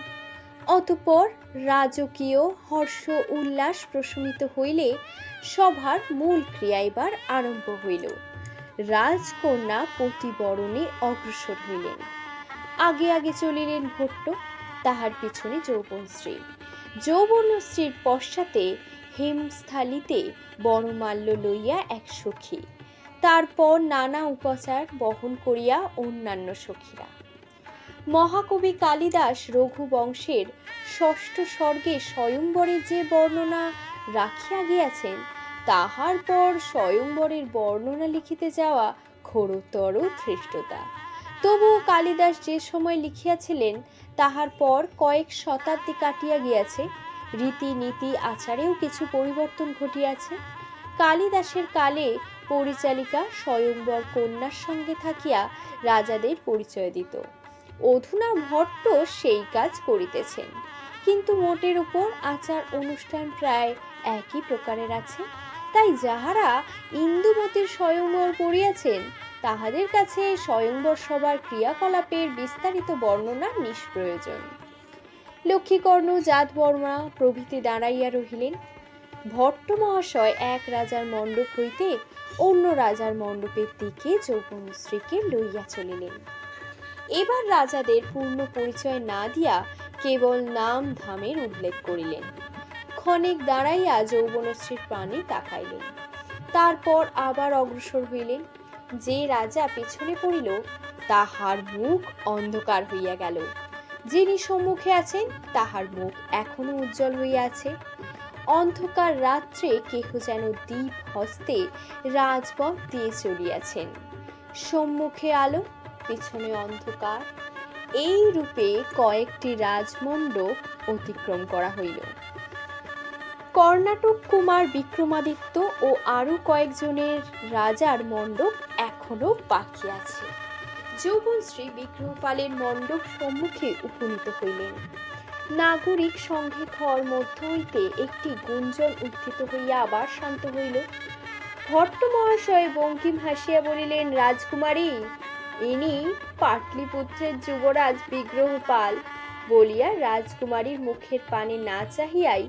অতঃপর রাজকীয় হর্ষ উল্লাস প্রশমিত হইলে সভার মূল ক্রিয়া এবার আরম্ভ হইল। রাজকন্যা পতিবরণে অগ্রসর হইলেন। আগে আগে চলিলেন ভট্ট, তাহার পিছনে যৌবনশ্রী। যৌবনশ্রীর পশ্চাতে হেমস্থলিতে বনমাল্য লইয়া এক সখী, তারপর নানা উপচার বহন করিয়া অন্যান্য সখীরা। মহাকবি কালিদাস রঘুবংশের ৬ষ্ঠ স্বর্গে স্বয়ংবরের যে বর্ণনা রাখিয়া গিয়াছেন, তাহার পর স্বয়ংবরের বর্ণনা লিখিতে যাওয়া ঘোরতর ধৃষ্টতা। তবুও কালিদাস যে সময় লিখিয়াছিলেন তাহার পর কয়েক শতাব্দী কাটিয়া গিয়াছে। রীতি নীতি আচারেও কিছু পরিবর্তন ঘটিয়াছে। কালিদাসের কালে পরিচালিকা স্বয়ংবর কন্যার সঙ্গে থাকিয়া রাজাদের পরিচয় দিত। অধুনা ভট্ট সেই কাজ করিতেছেন, কিন্তু মোটের উপর আচার অনুষ্ঠান প্রায় একই প্রকারের আছে। তাই যাহারা ইন্দুমতির স্বয়ংবর পড়িয়াছেন তাহাদের কাছে স্বয়ংবর সভার ক্রিয়াকলাপের বিস্তারিত বর্ণনা নিষ্প্রয়োজন। লক্ষ্মীকর্ণ, জাতবর্মা প্রভৃতি দাঁড়াইয়া রহিলেন। ভট্ট মহাশয় এক রাজার মণ্ডপ হইতে অন্য রাজার মণ্ডপের দিকে যৌবনশ্রীকে লইয়া চলিলেন। এবার রাজাদের পূর্ণ পরিচয় না দিয়া কেবল নাম ধামের উল্লেখ করিলেন। ক্ষণিক দাঁড়াইয়া যৌবনশ্রীর পানে তাকাইলেন, তারপর আবার অগ্রসর হইলেন। যে রাজা পিছনে পড়িল তাহার মুখ অন্ধকার হইয়া গেল, যিনি সম্মুখে আছেন তাহার মুখ এখনো উজ্জ্বল হইয়া আছে। অন্ধকার রাত্রে কেহ যেন দীপ হস্তে রাজপথ দিয়ে চলিয়াছেন, সম্মুখে আলো, পিছনে অন্ধকার। এই রূপে কয়েকটি রাজমণ্ডপ অতিক্রম করা হইল। কর্ণাটক কুমার বিক্রমাদিত্য ও আরো কয়েকজনের রাজার মণ্ডপ এখনো বাকি আছে। যৌবনশ্রী বিগ্রহপালের মণ্ডপ সম্মুখে উপনীত হইলেন। নাগরিক সঙ্গে ঘর মধ্য হইতে একটি গুঞ্জন উত্থিত হইয়া আবার শান্ত হইল। ভট্ট মহাশয় বঙ্কিম হাসিয়া বলিলেন, রাজকুমারী, ইনি পাটলিপুত্রের যুবরাজ বিগ্রহপাল। বলিয়া রাজকুমারীর মুখের পানে না চাহিয়াই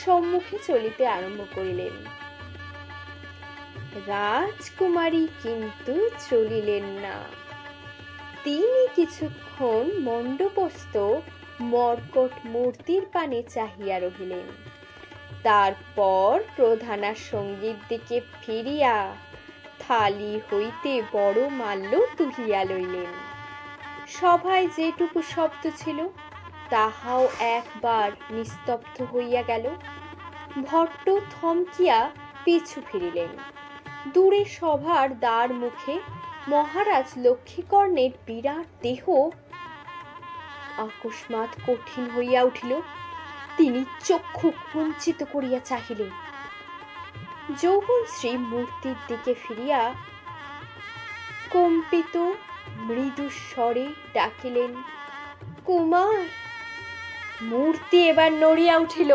সম্মুখে চলিতে আরম্ভ করিলেন। রাজকুমারী কিন্তু চলিলেন না। তিনি কিছুক্ষণ মণ্ডপস্থ মর্কট মূর্তির পানে চাহিয়া রহিলেন। তারপর প্রধানা সঙ্গীর দিকে ফিরিয়া থালি হইতে বড় মাল্য তুলিয়া লইলেন। সভায় যেটুকু শব্দ ছিল তাহাও একবার নিস্তব্ধ হইয়া গেল। ভট্ট থমকিয়া পিছু ফিরিলেন। দূরে সভার দ্বার মুখে মহারাজ লক্ষ্মীকর্ণের বিরাট দেহ আকস্মাৎ কঠিন হইয়া উঠিল। তিনি চক্ষু কুঞ্চিত করিয়া চাহিলেন। যৌবনশ্রী মূর্তির দিকে ফিরিয়া কম্পিত মৃদু স্বরে ডাকিলেন, কুমার। মূর্তি এবার নড়িয়া উঠিল,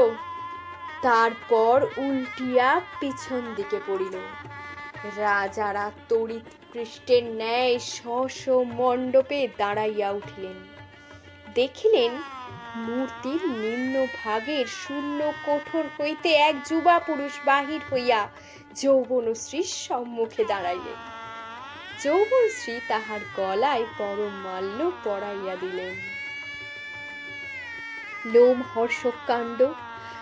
তারপর উল্টিয়া পিছন দিকে পড়িল। রাজারা তড়িৎ পৃষ্ঠের ন্যায় স্ব মণ্ডপে দাঁড়াইয়া উঠিলেন। দেখিলেন মূর্তির নিম্ন ভাগের শূন্য কোঠর হইতে এক যুবা পুরুষ বাহির হইয়া যৌবনশ্রীর সম্মুখে দাঁড়াইলেন। যৌবনশ্রী তাহার গলায় বড় মাল্য পরাইয়া দিলেন। লোম হর্ষক কাণ্ড।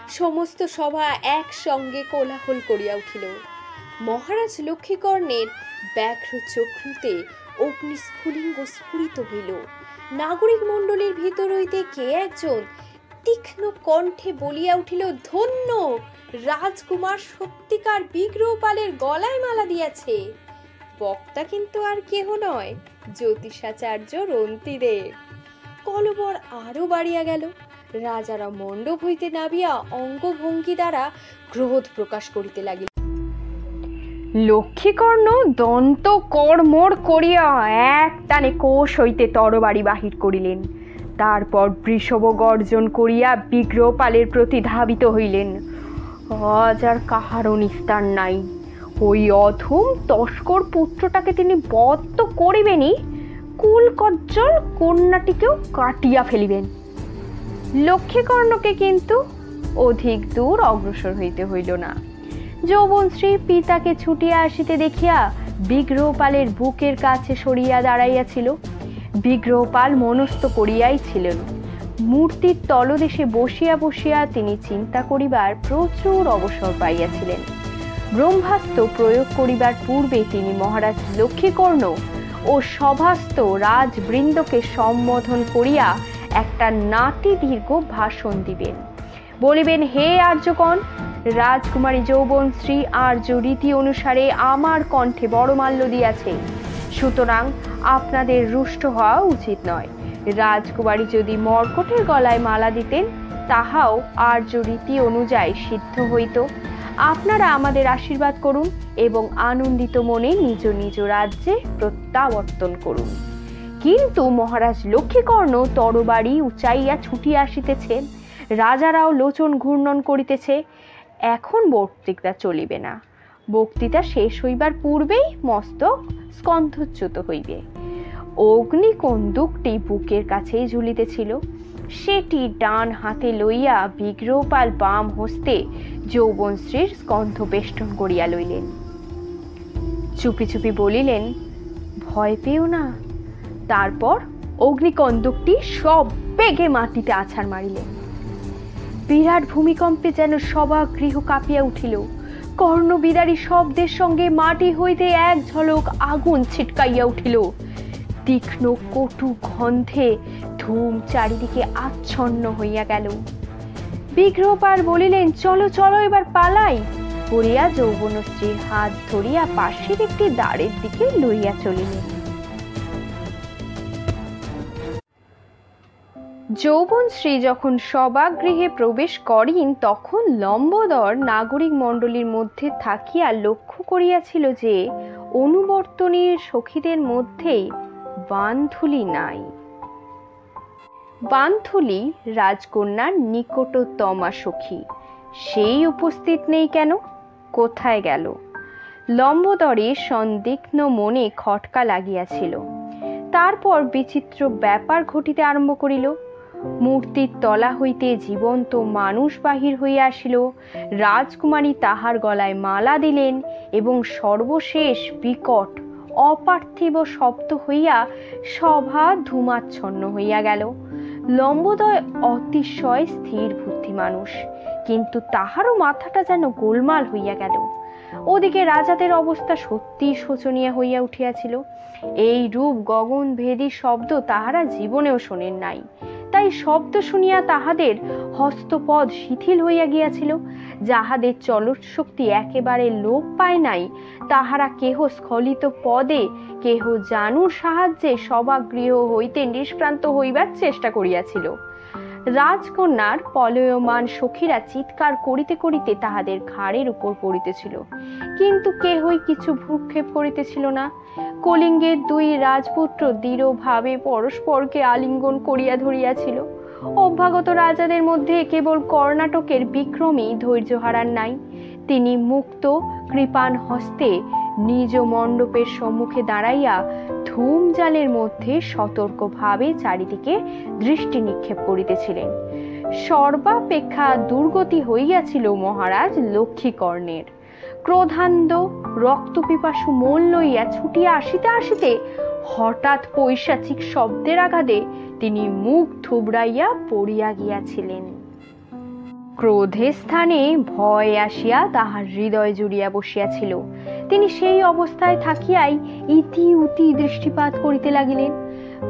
সমস্ত সভা একসঙ্গে কোলাহল করিয়া উঠিল। মহারাজ লক্ষ্মীকর্ণের ব্যাঘ্র চক্ষুতে অগ্নিস্ফুলিঙ্গ স্ফুরিত হইল। নাগরিক মণ্ডলীর ভিতর হইতে কে একজন তীক্ষ্ণ কণ্ঠে বলিয়া উঠিল, ধন্য! রাজকুমার সত্যিকার বিগ্রহপালের গলায় মালা দিয়াছে। বক্তা কিন্তু আর কেহ নয়, জ্যোতিষাচার্য রন্তিদেব। কলবর আরো বাড়িয়া গেল। রাজারা মণ্ডপ হইতে নামিয়া অঙ্গভঙ্গি দ্বারা ক্রোধ প্রকাশ করিতে লাগিল। লক্ষ্মীকর্ণ দন্ত কড়মড় করিয়া এক টানে কোষ হইতে তরবারি বাহির করিলেন। তারপর বৃষভ গর্জন করিয়া বিগ্রহপালের প্রতি ধাবিত হইলেন। আজ আর কাহারও নিস্তার নাই। ওই অধম তস্কর পুত্রটাকে তিনি বধ তো করিবেনই, কুল কজ্জল কন্যাটিকেও কাটিয়া ফেলিবেন। লক্ষ্মীকর্ণকে কিন্তু অধিক দূর অগ্রসর হইতে হইল না। যৌবনশ্রী পিতাকে ছুটিয়া আসিতে দেখিয়া বিগ্রহপালের বুকের কাছে সরিয়া দাঁড়াইয়াছিল। বিগ্রহপাল মনস্থ করিয়াই ছিলেন। মূর্তির তলদেশে বসিয়া বসিয়া তিনি চিন্তা করিবার প্রচুর অবসর পাইয়াছিলেন। ব্রহ্মাস্ত্র প্রয়োগ করিবার পূর্বে তিনি মহারাজ লক্ষ্মীকর্ণ ও সভাস্থ রাজবৃন্দকে সম্বোধন করিয়া একটা নাতি দীর্ঘ ভাষণ দিবেন। বলিবেন, হে আর্যগণ, রাজকুমারী যৌবনশ্রী আর্য রীতি অনুসারে আমার কণ্ঠে বড়মাল্য দিয়াছে, সুতরাং আপনাদের রুষ্ট হওয়া উচিত নয়। রাজকুমারী যদি মর্কটের গলায় মালা দিতেন তাহাও আর্য রীতি অনুযায়ী সিদ্ধ হইত। আপনারা আমাদের আশীর্বাদ করুন এবং আনন্দিত মনে নিজ নিজ রাজ্যে প্রত্যাবর্তন করুন। কিন্তু মহারাজ লক্ষ্মীকর্ণ তরবারি উচাইয়া ছুটিয়া আসিতেছেন, রাজারাও লোচন ঘূর্ণন করিতেছে। এখন বক্তৃতা চলিবে না, বক্তৃতা শেষ হইবার পূর্বেই মস্তক স্কন্ধচ্যুত হইবে। অগ্নিকন্দুকটি বুকের কাছেই ঝুলিতেছিল, সেটি ডান হাতে লইয়া বিগ্রহপাল বাম হস্তে যৌবনশ্রীর স্কন্ধ বেষ্টন করিয়া লইলেন। চুপি চুপি বলিলেন, ভয় পেও না। তারপর অগ্নিকন্দুকটি সব বেগে মাটিতে আছাড় মারিলেন। বিরাট ভূমিকম্পে যেন সভাগৃহ কাঁপিয়া উঠিল। কর্ণবিদারী শব্দের সঙ্গে মাটি হইতে এক ঝলক আগুন ছিটকাইয়া উঠিল। তীক্ষ্ণ কটু গন্ধে ধূম চারিদিকে আচ্ছন্ন হইয়া গেল। বিগ্রহপাল বলিলেন, চলো চলো এবার পালাই। বলিয়া যৌবনশ্রীর হাত ধরিয়া পাশের একটি দ্বারের দিকে লইয়া চলিলেন। যৌবনশ্রী যখন সভাগৃহে প্রবেশ করেন, তখন লম্বোদর নাগরিক মণ্ডলীর মধ্যে থাকিয়া লক্ষ্য করিয়াছিল যে অনুবর্তনীর সখীদের মধ্যেই বান্ধুলি নাই। বান্ধুলি রাজকন্যার নিকটতমা সখী, সেই উপস্থিত নেই কেন? কোথায় গেল? লম্বোদরের সন্দিগ্ধ মনে খটকা লাগিয়াছিল। তারপর বিচিত্র ব্যাপার ঘটিতে আরম্ভ করিল। মূর্তির তলা হইতে জীবন্ত মানুষ বাহির হইয়া আসিল। রাজকুমারী তাহার গলায় মালা দিলেন এবং সর্বশেষ বিকট অপার্থিব শব্দ হইয়া সভা ধূমাচ্ছন্ন হইয়া গেল। লম্বোদর অতিশয় স্থির বুদ্ধি মানুষ, কিন্তু তাহারও মাথাটা যেন গোলমাল হইয়া গেল। ওদিকে রাজাদের অবস্থা সত্যি শোচনীয় হইয়া উঠিয়াছিল। এই রূপ গগনভেদী শব্দ তাহারা জীবনেও শোনেন নাই। তাই শব্দ শুনিয়া তাহাদের হস্তপদ শিথিল হইয়া গিয়াছিল। যাহাদের চলৎ শক্তি একেবারে লোপ পায় নাই, তাহারা কেহ স্খলিত পদে, কেহ জানুর সাহায্যে সভাগৃহ হইতে নিষ্ক্রান্ত হইবার চেষ্টা করিয়াছিল। রাজকন্যার পলয়মান সখীরা চিৎকার করিতে করিতে তাহাদের ঘাড়ের উপর পড়িতেছিল, কিন্তু কেহই কিছু ভ্রুক্ষেপ করিতেছিল না। কলিঙ্গের দুই রাজপুত্র দৃঢ়ভাবে পরস্পরকে আলিঙ্গন করিয়া ধরিয়াছিল। অভ্যাগত রাজাদের মধ্যে কেবল কর্ণাটকের বিক্রমী ধৈর্য হারান নাই। তিনি মুক্ত কৃপাণ হস্তে নিজ মণ্ডপের সম্মুখে দাঁড়াইয়া ধূমজালের মধ্যে সতর্কভাবে চারিদিকে দৃষ্টি নিক্ষেপ করিতেছিলেন। সর্বাপেক্ষা দুর্গতি হইয়াছিল মহারাজ লক্ষ্মীকর্ণের। ক্রোধান্ধ রক্তপিপাসু মন লইয়া ছুটিয়া আসিতে আসিতে হঠাৎ পৈশাচিক শব্দের আঘাতে তিনি মুখ থুবড়াইয়া পড়িয়া গিয়াছিলেন। ক্রোধের স্থানে ভয় আসিয়া তাহার হৃদয় জুড়িয়া বসিয়াছিল। তিনি সেই অবস্থায় থাকিয়াই ইতি উতি দৃষ্টিপাত করিতে লাগিলেন।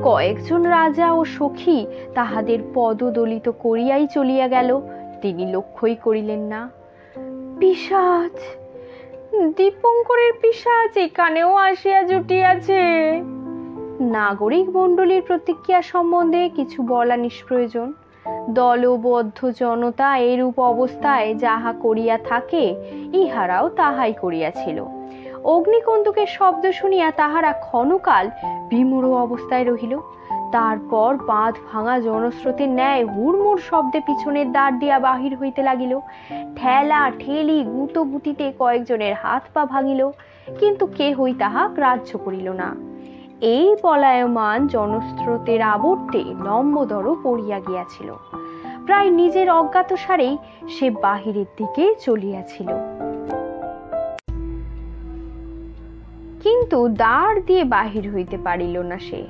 কয়েকজন রাজা ও সখী তাহাদের পদদলিত করিয়াই চলিয়া গেল, তিনি লক্ষ্যই করিলেন না। পিশাচ, দীপঙ্করের পিশাচ এখানেও আসিয়া জুটিয়াছে। নাগরিক মণ্ডলীর প্রতিক্রিয়া সম্বন্ধে কিছু বলা নিষ্প্রয়োজন। দলবদ্ধ জনতা এরূপ অবস্থায় যাহা করিয়া থাকে, ইহারাও তাহাই করিয়াছিল। অগ্নিকন্দুকের শব্দ শুনিয়া তাহারা ক্ষণকাল বিমূঢ় অবস্থায় রহিল। তারপর বাঁধ ভাঙা জনস্রোতের ন্যায় হুড়মুড় শব্দে পিছনের দ্বার দিয়া বাহির হইতে লাগিল। ঠেলা ঠেলি গুঁতোগুতিতে কয়েকজনের হাত পা ভাঙিল, কিন্তু কেহই তাহা গ্রাহ্য করিল না। এই পলায়মান জনস্রোতের আবর্তে লম্বোদরও পড়িয়া গিয়াছিল। প্রায় নিজের অজ্ঞাতসারেই সে বাহিরের দিকে চলিয়াছিল, কিন্তু দ্বার দিয়ে বাহির হইতে পারিল না সে।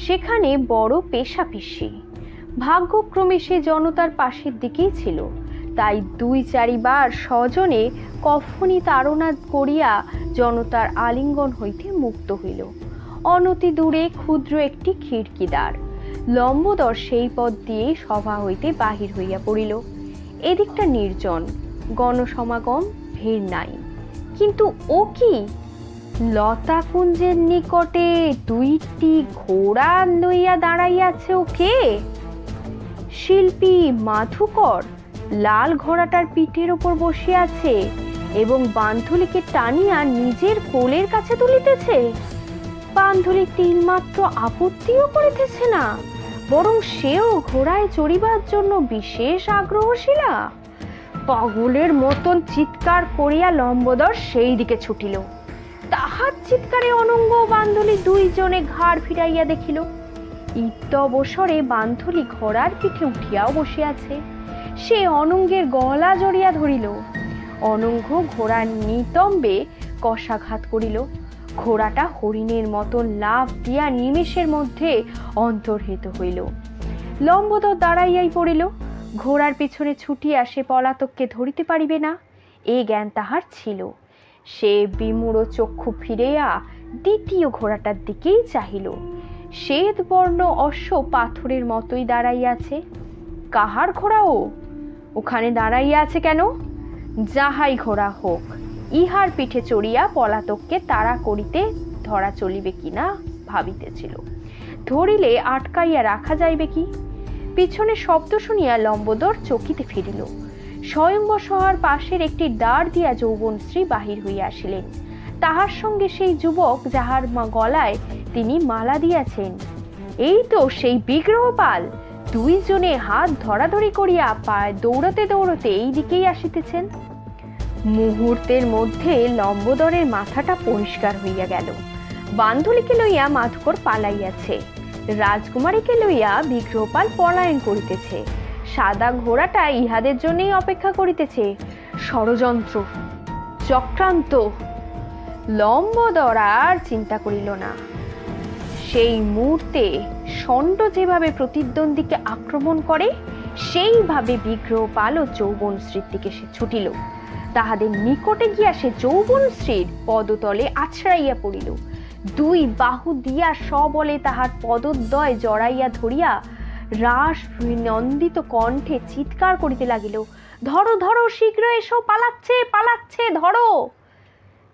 সেখানে বড় পেশাপিশি। ভাগ্যক্রমে সে জনতার পাশের দিকেই ছিল, তাই দুই চারিবার স্বজনে কফনি তাড়না করিয়া জনতার আলিঙ্গন হইতে মুক্ত হইল। অনতি দূরে ক্ষুদ্র একটি খিড়কিদ্বার। লম্বোদর সেই পথ দিয়ে সভা হইতে বাহির হইয়া পড়িল। এদিকটা নির্জন, গণসমাগম, ভিড় নাই। কিন্তু ও কি, লতাকুঞ্জের নিকটে দুইটি ঘোড়া লইয়া দাঁড়াইয়াছে। ও কে? শিল্পী মাধুকর লাল ঘোড়াটার পিঠের উপর বসিয়া আছে এবং বান্ধুলিকে টানিয়া নিজের কোলের কাছে তুলিতেছে। বান্ধুলি তিলমাত্র আপত্তিও করিতেছে না, বরং সেও ঘোড়ায় চড়িবার জন্য বিশেষ আগ্রহশীলা। পাগলের মতন চিৎকার করিয়া লম্বোদর সেই দিকে ছুটিল। তাহার চিৎকারে অনঙ্গ ও বান্ধুলি দুইজনে ঘাড় ফিরাইয়া দেখিল, ইত্য অবসরে বান্ধুলি ঘোড়ার পিঠে উঠিয়াও বসিয়াছে। সে অনঙ্গের গলা জড়িয়া ধরিল। অনঙ্গ ঘোড়ার নিতম্বে কষাঘাত করিল। ঘোড়াটা হরিণের মতন লাফ দিয়া নিমেষের মধ্যে অন্তর্হিত হইল। লম্বোদর দাঁড়াইয়াই পড়িল। ঘোড়ার পিছনে ছুটিয়া সে পলাতককে ধরিতে পারিবে না, এ জ্ঞান তাহার ছিল। সে বিমূঢ় চক্ষু ফিরিয়া দ্বিতীয় ঘোড়াটার দিকেই চাহিল। শ্বেত বর্ণ অশ্ব পাথরের মতোই দাঁড়াইয়াছে। কাহার ঘোড়া ও? ওখানে দাঁড়াইয়া আছে কেন? যাহাই ঘোড়া হোক, ইহার পিঠে চড়িয়া পলাতককে তাড়া করিতে ধরা চলিবে কিনা ভাবিতেছিল। ধরিলে আটকাইয়া রাখা যাইবে কি? পিছনে শব্দ শুনিয়া লম্বোদর চকিতে ফিরিল। স্বয়ংবর সভার পাশের একটি দ্বার দিয়া যৌবনশ্রী বাহির হইয়া আসিলেন। তাহার সঙ্গে সেই যুবক যাহার গলায় তিনি মালা দিয়াছেন। এই তো সেই বিগ্রহপাল। দুইজনে হাত ধরাধরি করিয়া পায় দৌড়াতে দৌড়াতে এই দিকেই আসিতেছেন। মুহূর্তের মধ্যে লম্বোদরের মাথাটা পরিষ্কার হইয়া গেল। বান্ধুলিকে লইয়া মাধুকর পালাইয়াছে, রাজকুমারীকে লইয়া বিগ্রহপাল পলায়ন করিতেছে, সাদা ঘোড়াটা ইহাদের জন্যই অপেক্ষা করিতেছে। ষড়যন্ত্র, চক্রান্ত। লম্বোদর আর চিন্তা করিল না। সেই মুহূর্তে ষণ্ড যেভাবে প্রতিদ্বন্দ্বীকে আক্রমণ করে, সেইভাবে বিগ্রহপাল ও যৌবনশ্রীর দিকে সে ছুটিল। তাহাদের নিকটে গিয়া সে যৌবনশ্রীর পদতলে আছড়াইয়া পড়িল। দুই বাহু দিয়া সবলে তাহার পদদ্বয় জড়াইয়া ধরিয়া রাস নন্দিত কণ্ঠে চিৎকার করিতে লাগিল, ধরো ধরো, শীঘ্র এসো, পালাচ্ছে পালাচ্ছে, ধরো।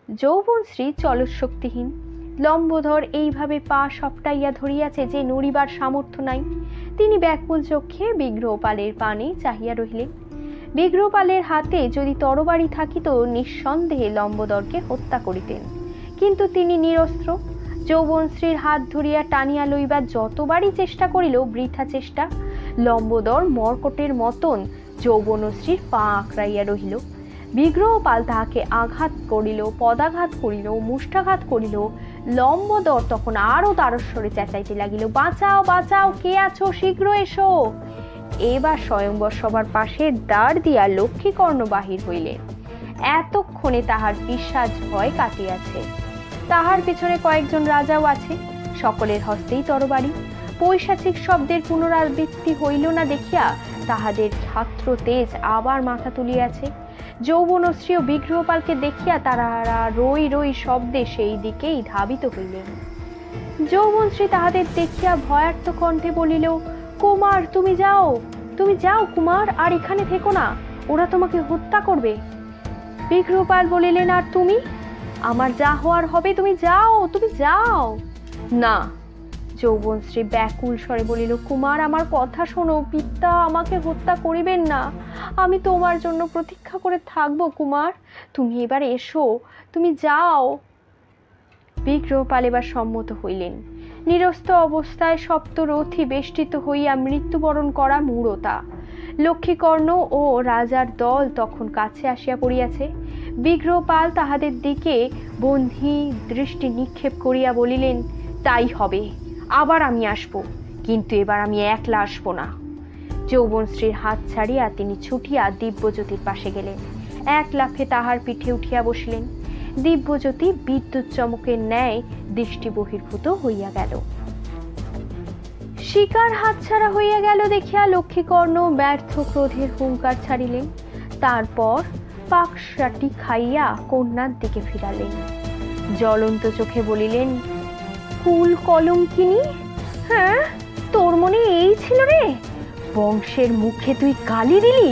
যৌবনশ্রী চলশক্তিহীন। লম্বোদর এইভাবে পা সপটাইয়া ধরিয়াছে যে নড়িবার সামর্থ্য নাই। তিনি ব্যাকুল চক্ষে বিগ্রহপালের পানে চাহিয়া রহিলেন। বিগ্রহপালের হাতে যদি তরবারি থাকিত, নিঃসন্দেহে লম্বোদরকে হত্যা করিতেন, কিন্তু তিনি নিরস্ত্র। যৌবনশ্রীর হাত ধরিয়া টানিয়া লইবার যতবারই চেষ্টা করিল, বৃথা চেষ্টা। লম্বোদর মর্কটের মতন যৌবনশ্রীর পা আঁকড়াইয়া রহিল। বিগ্রহপাল তাহাকে আঘাত করিল, পদাঘাত করিল, মুষ্টাঘাত করিল। লম্বোদর তখন আরো তারস্বরে চেঁচাইতে লাগিল, বাঁচাও বাঁচাও, কে আছো, শীঘ্র এসো। এবার স্বয়ংবর সভার পাশে দ্বার দিয়া লক্ষ্মীকর্ণ বাহির হইলেন। এতক্ষণে তাহার পিশাচ ভয় কাটিয়াছে। তাহার পিছনে কয়েকজন রাজাও আছে, সকলের হস্তেই তরবারি। পৈশাচিক শব্দের পুনরাবৃত্তি হইল না দেখিয়া তাহাদের ছাত্র তেজ আবার মাথা তুলিয়াছে। যৌবনশ্রী ও বিগ্রহপালকে দেখিয়া তারা রই রই শব্দে সেই দিকেই ধাবিত হইলেন। যৌবনশ্রী তাহাদের দেখিয়া ভয়ার্ত কণ্ঠে বলিল, কুমার, তুমি যাও, তুমি যাও কুমার, আর এখানে থেকো না, ওরা তোমাকে হত্যা করবে। বিগ্রহপাল বলিলেন, আর তুমি? আমার যা হওয়ার হবে, তুমি যাও, তুমি যাও। না, যৌবনশ্রী ব্যাকুল স্বরে বলিল, কুমার, আমার কথা শোনো, পিতা আমাকে হত্যা করিবেন না, আমি তোমার জন্য প্রতীক্ষা করে থাকবো কুমার, তুমি এবার এসো, তুমি যাও। বিগ্রহপাল এবার সম্মত হইলেন। নিরস্ত অবস্থায় সপ্তরথী বেষ্টিত হইয়া মৃত্যুবরণ করা মূঢ়তা। লক্ষ্মীকর্ণ ও রাজার দল তখন কাছে আসিয়া পড়িয়াছে। বিগ্রহপাল তাহাদের দিকে বন্ধী দৃষ্টি নিক্ষেপ করিয়া বলিলেন, তাই হবে, আবার আমি আসব, কিন্তু এবার আমি একলা আসব না। যৌবনশ্রীর হাত ছাড়িয়া তিনি ছুটিয়া দিব্যজ্যোতির পাশে গেলেন। এক লাফে তাহার পিঠে উঠিয়া বসিলেন। দিব্যজ্যোতি বিদ্যুৎ চমকের ন্যায় দৃষ্টি বহির্ভূত হইয়া গেল। শিকার হাতছাড়া হইয়া গেল দেখিয়া লক্ষ্মীকর্ণ ব্যর্থ ক্রোধের হুঙ্কার ছাড়িলেন। তারপর পাকশাটি খাইয়া কন্যার দিকে ফিরালেন। জ্বলন্ত চোখে বলিলেন, কুল কলঙ্কিনী, হ্যাঁ, তোর মনে এই ছিল রে? বংশের মুখে তুই গালি দিলি,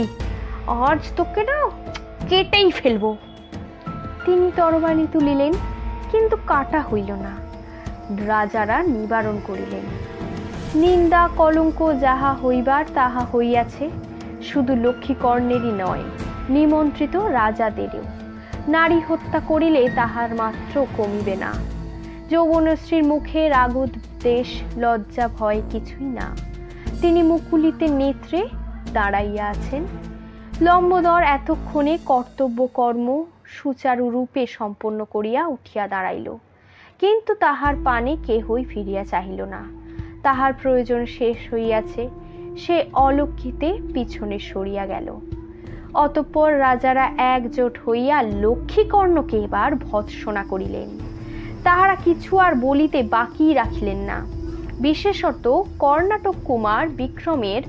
আজ তোকে না কেটেই ফেলবো। তিনি তরবারি তুলিলেন, কিন্তু কাটা হইল না। রাজারা নিবারণ করিলেন। নিন্দা কলঙ্ক যাহা হইবার তাহা হইয়াছে, শুধু লক্ষ্মীকর্ণেরই নয়, নিমন্ত্রিত রাজাদেরও। নারী হত্যা করিলে তাহার মাত্র কমিবে না। যৌবনশ্রীর মুখে রাগদ্বেষ লজ্জা ভয় কিছুই না। তিনি মুকুলিতে নেত্রে দাঁড়াইয়া আছেন। লম্বোদর এতক্ষণে কর্তব্য কর্ম সুচারুরূপে সম্পন্ন করিয়া উঠিয়া দাঁড়াইল, কিন্তু তাহার পানে কেহই ফিরিয়া চাহিল না। তাহার প্রয়োজন শেষ হইয়াছে, সে অলক্ষিতে পিছনে সরিয়া গেল। অতঃপর রাজারা একজোট হইয়া লক্ষ্মীকর্ণকে এবার ভৎসনা করিলেন। তাহারা কিছু আর বলিতে বাকি রাখিলেন না। বিশেষত কর্ণাটক কুমার বিক্রমের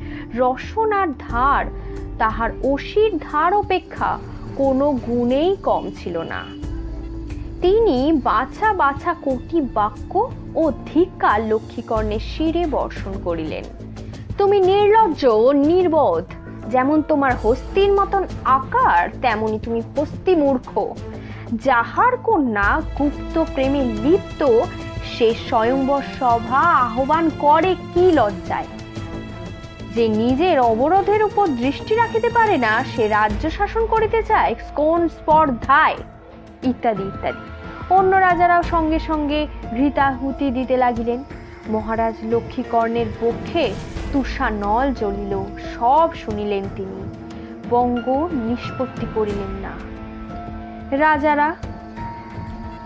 রসনার ধার তাহার অসির ধার অপেক্ষা কোনো গুণেই কম ছিল না। তিনি বাছা বাছা কোটি বাক্য ও ধিক্কার লক্ষ্মীকর্ণের শিরে বর্ষণ করিলেন। তুমি নির্লজ্জ ও নির্বোধ, যেমন তোমার হস্তির মতন আকার তেমনি তুমি হস্তি মূর্খ। যাহার কন্যা গুপ্ত প্রেমে লিপ্ত, সে স্বয়ংবর সভা আহ্বান করে কি লজ্জায়? যে নিজের অবরোধের উপর দৃষ্টি রাখিতে পারে না, সে রাজ্য শাসন করিতে চায় কোন স্পর্ধায়? ইত্যাদি ইত্যাদি। অন্য রাজারাও সঙ্গে সঙ্গে ঘৃতাহুতি দিতে লাগিলেন। মহারাজ লক্ষ্মীকর্ণের পক্ষে তুষানল জ্বলিল। সব শুনিলেন তিনি, বঙ্গ নিষ্পত্তি করিলেন না। রাজারা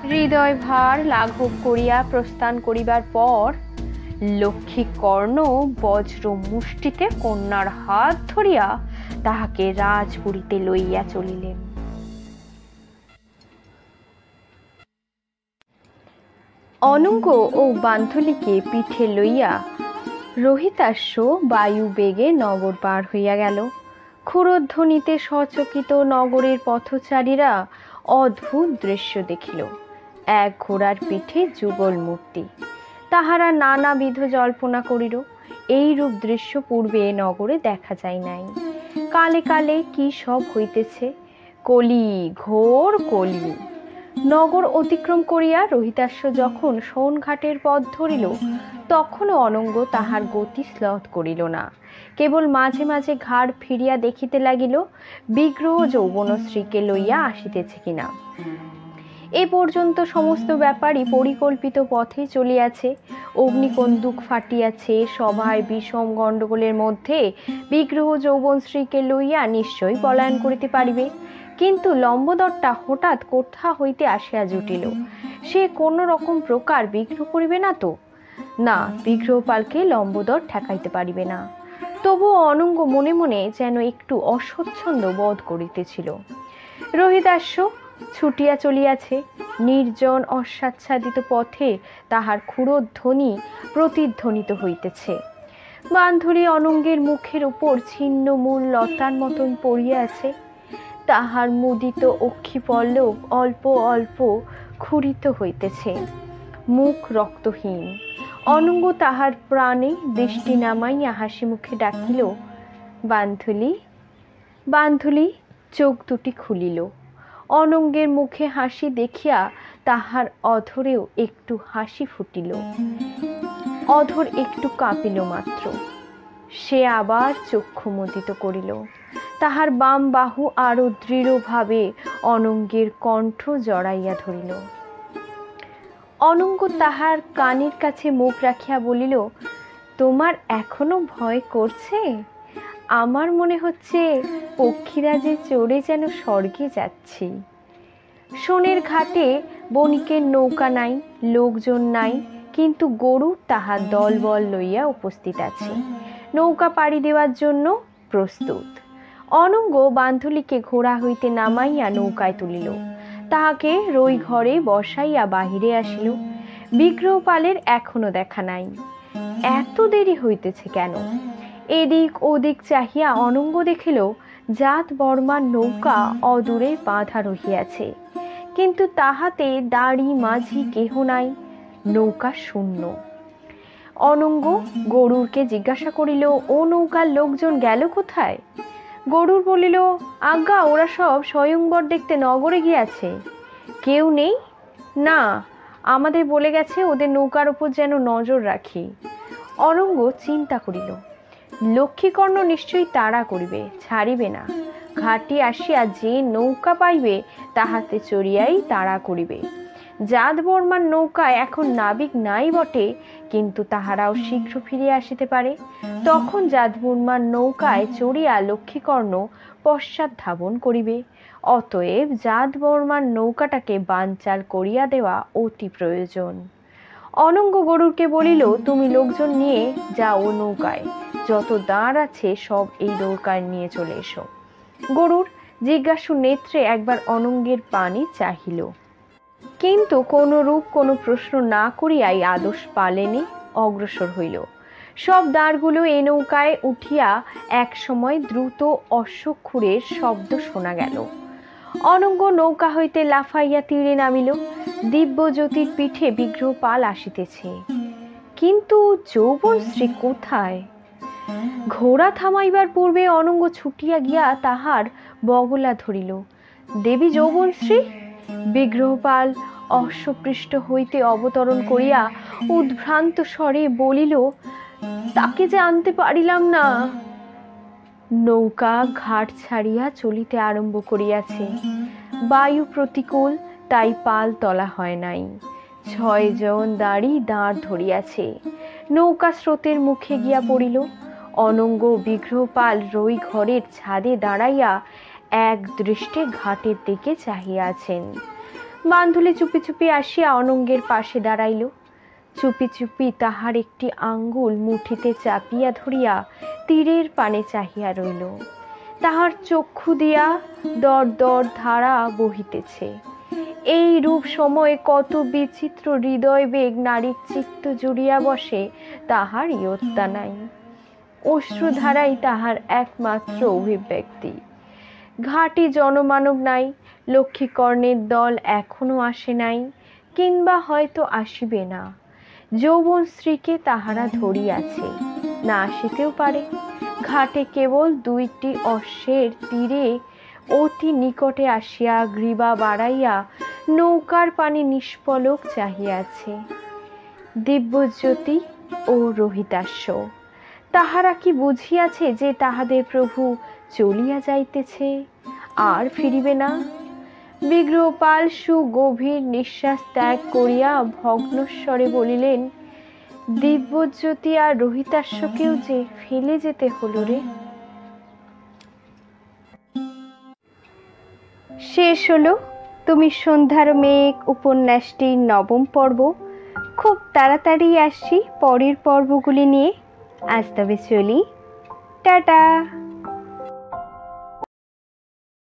হৃদয় ভার লাঘব করিয়া প্রস্থান করিবার পর লক্ষ্মীকর্ণ বজ্র মুষ্টিতে কন্যার হাত ধরিয়া তাহাকে রাজপুরীতে লইয়া চলিলেন। অনঙ্গ ও বান্ধুলিকে পিঠে লইয়া রোহিতাশ্ব বায়ু বেগে নগর পার হইয়া গেল। ক্ষুরধ্বনিতে সচকিত নগরের পথচারীরা অদ্ভুত দৃশ্য দেখিল। এক ঘোড়ার পিঠে যুগল মূর্তি। তাহারা নানাবিধ জল্পনা করিল। এইরূপ দৃশ্য পূর্বে নগরে দেখা যায় নাই। কালে কালে কি সব হইতেছে, কলি, ঘোর কলি। নগর অতিক্রম করিয়া রোহিতাশ্ব যখন সোনঘাটের পথ ধরিল, তখনও অনঙ্গ তাহার গতি শ্লথ করিল না। কেবল মাঝে মাঝে ঘাড় ফিরিয়া দেখিতে লাগিল বিগ্রহ যৌবনশ্রীকে লইয়া আসিতেছে কিনা। এ পর্যন্ত সমস্ত ব্যাপারই পরিকল্পিত পথে চলিয়াছে। অগ্নিকন্দুক ফাটিয়াছে। সভায় বিষম গণ্ডগোলের মধ্যে বিগ্রহ যৌবনশ্রীকে লইয়া নিশ্চয়ই পলায়ন করিতে পারিবে। কিন্তু লম্বোদরটা হঠাৎ কোথা হইতে আসিয়া জুটিল। সে কোন রকম প্রকার বিগ্রহ করিবে না তো? না, বিগ্রহপালকে লম্বোদর ঠেকাইতে পারিবে না। তবুও অনঙ্গ মনে মনে যেন একটু অস্বচ্ছন্দ বোধ করিতেছিল। রোহিতাশ্ব ছুটিয়া চলিয়াছে। নির্জন অস্বাচ্ছাদিত পথে তাহার ক্ষুরধ্বনি প্রতিধ্বনিত হইতেছে। বান্ধুরি অনঙ্গের মুখের উপর ছিন্ন মূল লতার মতন পড়িয়া আছে। তাহার মুদিত অক্ষিপল্লব অল্প অল্প ক্ষুরিত হইতেছে। মুখ রক্তহীন। অনঙ্গ তাহার প্রাণে দৃষ্টি নামাইয়া হাসি মুখে ডাকিল, বান্ধুলি। বান্ধুলি চোখ দুটি খুলিল। অনঙ্গের মুখে হাসি দেখিয়া তাহার অধরেও একটু হাসি ফুটিল। অধর একটু কাঁপিল মাত্র। সে আবার চক্ষু মুদিত করিল। তাহার বাম বাহু আরো দৃঢ়ভাবে অনঙ্গের কণ্ঠ জড়াইয়া ধরিল। অনঙ্গ তাহার কানের কাছে মুখ রাখিয়া বলিল, তোমার এখনো ভয় করছে? আমার মনে হচ্ছে পক্ষীরাজে চড়ে যেন স্বর্গে যাচ্ছি। সোনের ঘাটে বণিকের নৌকা নাই, লোকজন নাই, কিন্তু গরুর তাহার দলবল লইয়া উপস্থিত আছে। নৌকা পাড়ি দেওয়ার জন্য প্রস্তুত। অনঙ্গ বান্ধুলিকে ঘোড়া হইতে নামাইয়া নৌকায় তুলিল। তাহাকে রই ঘরে বসাইয়া বাহিরে আসিল। বিগ্রহপালের এখনো দেখা নাই। এত দেরি হইতেছে কেন? এদিক ওদিক চাহিয়া অনঙ্গ দেখিল জাত বর্মার নৌকা অদূরে বাঁধা রহিয়াছে, কিন্তু তাহাতে দাড়ি মাঝি কেহ নাই। নৌকা শূন্য। অনঙ্গ গরুরকে জিজ্ঞাসা করিল, ও নৌকার লোকজন গেল কোথায়? গরুর বলিল, আজ্ঞা, ওরা সব স্বয়ংবর দেখতে নগরে গিয়াছে। কেউ নেই? না, আমাদের বলে গেছে ওদের নৌকার উপর যেন নজর রাখি। অনঙ্গ চিন্তা করিল, লক্ষ্মীকর্ণ নিশ্চয়ই তাড়া করিবে, ছাড়িবে না। ঘাটে আসিয়া যে নৌকা পাইবে তাহাতে চড়িয়াই তাড়া করিবে। জাত বর্মার নৌকায় এখন নাবিক নাই বটে, কিন্তু তাহারাও শীঘ্র ফিরিয়া আসিতে পারে। তখন জাত বর্মার নৌকায় চড়িয়া লক্ষ্মীকর্ণ পশ্চাৎ ধাবন করিবে। অতএব জাত বর্মার নৌকাটাকে বানচাল করিয়া দেওয়া অতি প্রয়োজন। অনঙ্গ গরুরকে বলিল, তুমি লোকজন নিয়ে যাও নৌকায়, যত দাঁড় আছে সব এই নৌকায় নিয়ে চলে এসো। গরুর জিজ্ঞাসু নেত্রে একবার অনঙ্গের পানি চাহিল, কিন্তু কোনো রূপ কোনো প্রশ্ন না করিয়াই আদর্শ পালেনে অগ্রসর হইল। সব দাঁড়গুলো এ নৌকায় উঠিয়া এক সময় দ্রুত অশ্বক্ষুরের শব্দ শোনা গেল। অনঙ্গ নৌকা হইতে লাফাইয়া তীরে নামিল। দিব্যজ্যোতির পিঠে বিগ্রহপাল আসিতেছে, কিন্তু যৌবনশ্রী কোথায়? ঘোড়া থামাইবার পূর্বে অনঙ্গ ছুটিয়া গিয়া তাহার বগলা ধরিল। দেবী যৌবনশ্রী? বিগ্রহপাল অশ্বপৃষ্ঠ হইতে অবতরণ করিয়া উদ্ভ্রান্ত স্বরে বলিল, তাকে যে আনতে পারিলাম না। নৌকা ঘাট ছাড়িয়া চলিতে আরম্ভ করিয়াছে। বায়ু প্রতিকূল, তাই পাল তলা হয় নাই। 6 জন দাঁড় ধরিয়াছে। নৌকা স্রোতের মুখে গিয়া পড়িল। অনঙ্গ বিগ্রহপাল রই ঘরের ছাদে দাঁড়াইয়া এক দৃষ্টে ঘাটের দিকে চাহিয়া আছেন। বান্ধুলি চুপি চুপি আসিয়া অনঙ্গের পাশে দাঁড়াইল। চুপি চুপি তাহার একটি আঙ্গুল মুঠিতে চাপিয়া ধরিয়া তীরের পানে চাহিয়া রইল। তাহার চক্ষু দিয়া দর দর ধারা বহিতেছে। এই রূপ সময়ে কত বিচিত্র হৃদয় বেগ নারীর চিত্ত জুড়িয়া বসে তাহার ইয়ত্তা নাই। অশ্রুধারাই তাহার একমাত্র অভিব্যক্তি। ঘাটে জনমানব নাই। লক্ষ্মীকর্ণের দল এখনো আসে নাই, কিংবা হয়তো আসিবে না। যৌবন স্ত্রীকে তাহারা ধরিয়াছে, না আসিতেও পারে। ঘাটে কেবল 2টি অশ্বের তীরে অতি নিকটে আসিয়া গ্রীবা বাড়াইয়া নৌকার পানি নিষ্পলক চাহিয়াছে। দিব্যজ্যোতি ও রোহিতাস্য, তাহারা কি বুঝিয়াছে যে তাহাদের প্রভু চলিয়া যাইতেছে, আর ফিরিবে না? বিগ্রহপাল সুগভীর নিঃশ্বাস ত্যাগ করিয়া ভগ্নস্বরে বলিলেন, দিব্যজ্যোতি আর রোহিতাস্যকেও যে ফেলে যেতে হলো রে। শেষ হলো তুমি সন্ধ্যার মেঘ উপন্যাসটির 9ম পর্ব। খুব তাড়াতাড়ি আসছি পরের পর্বগুলি নিয়ে। আজ তবে চলি, টাটা।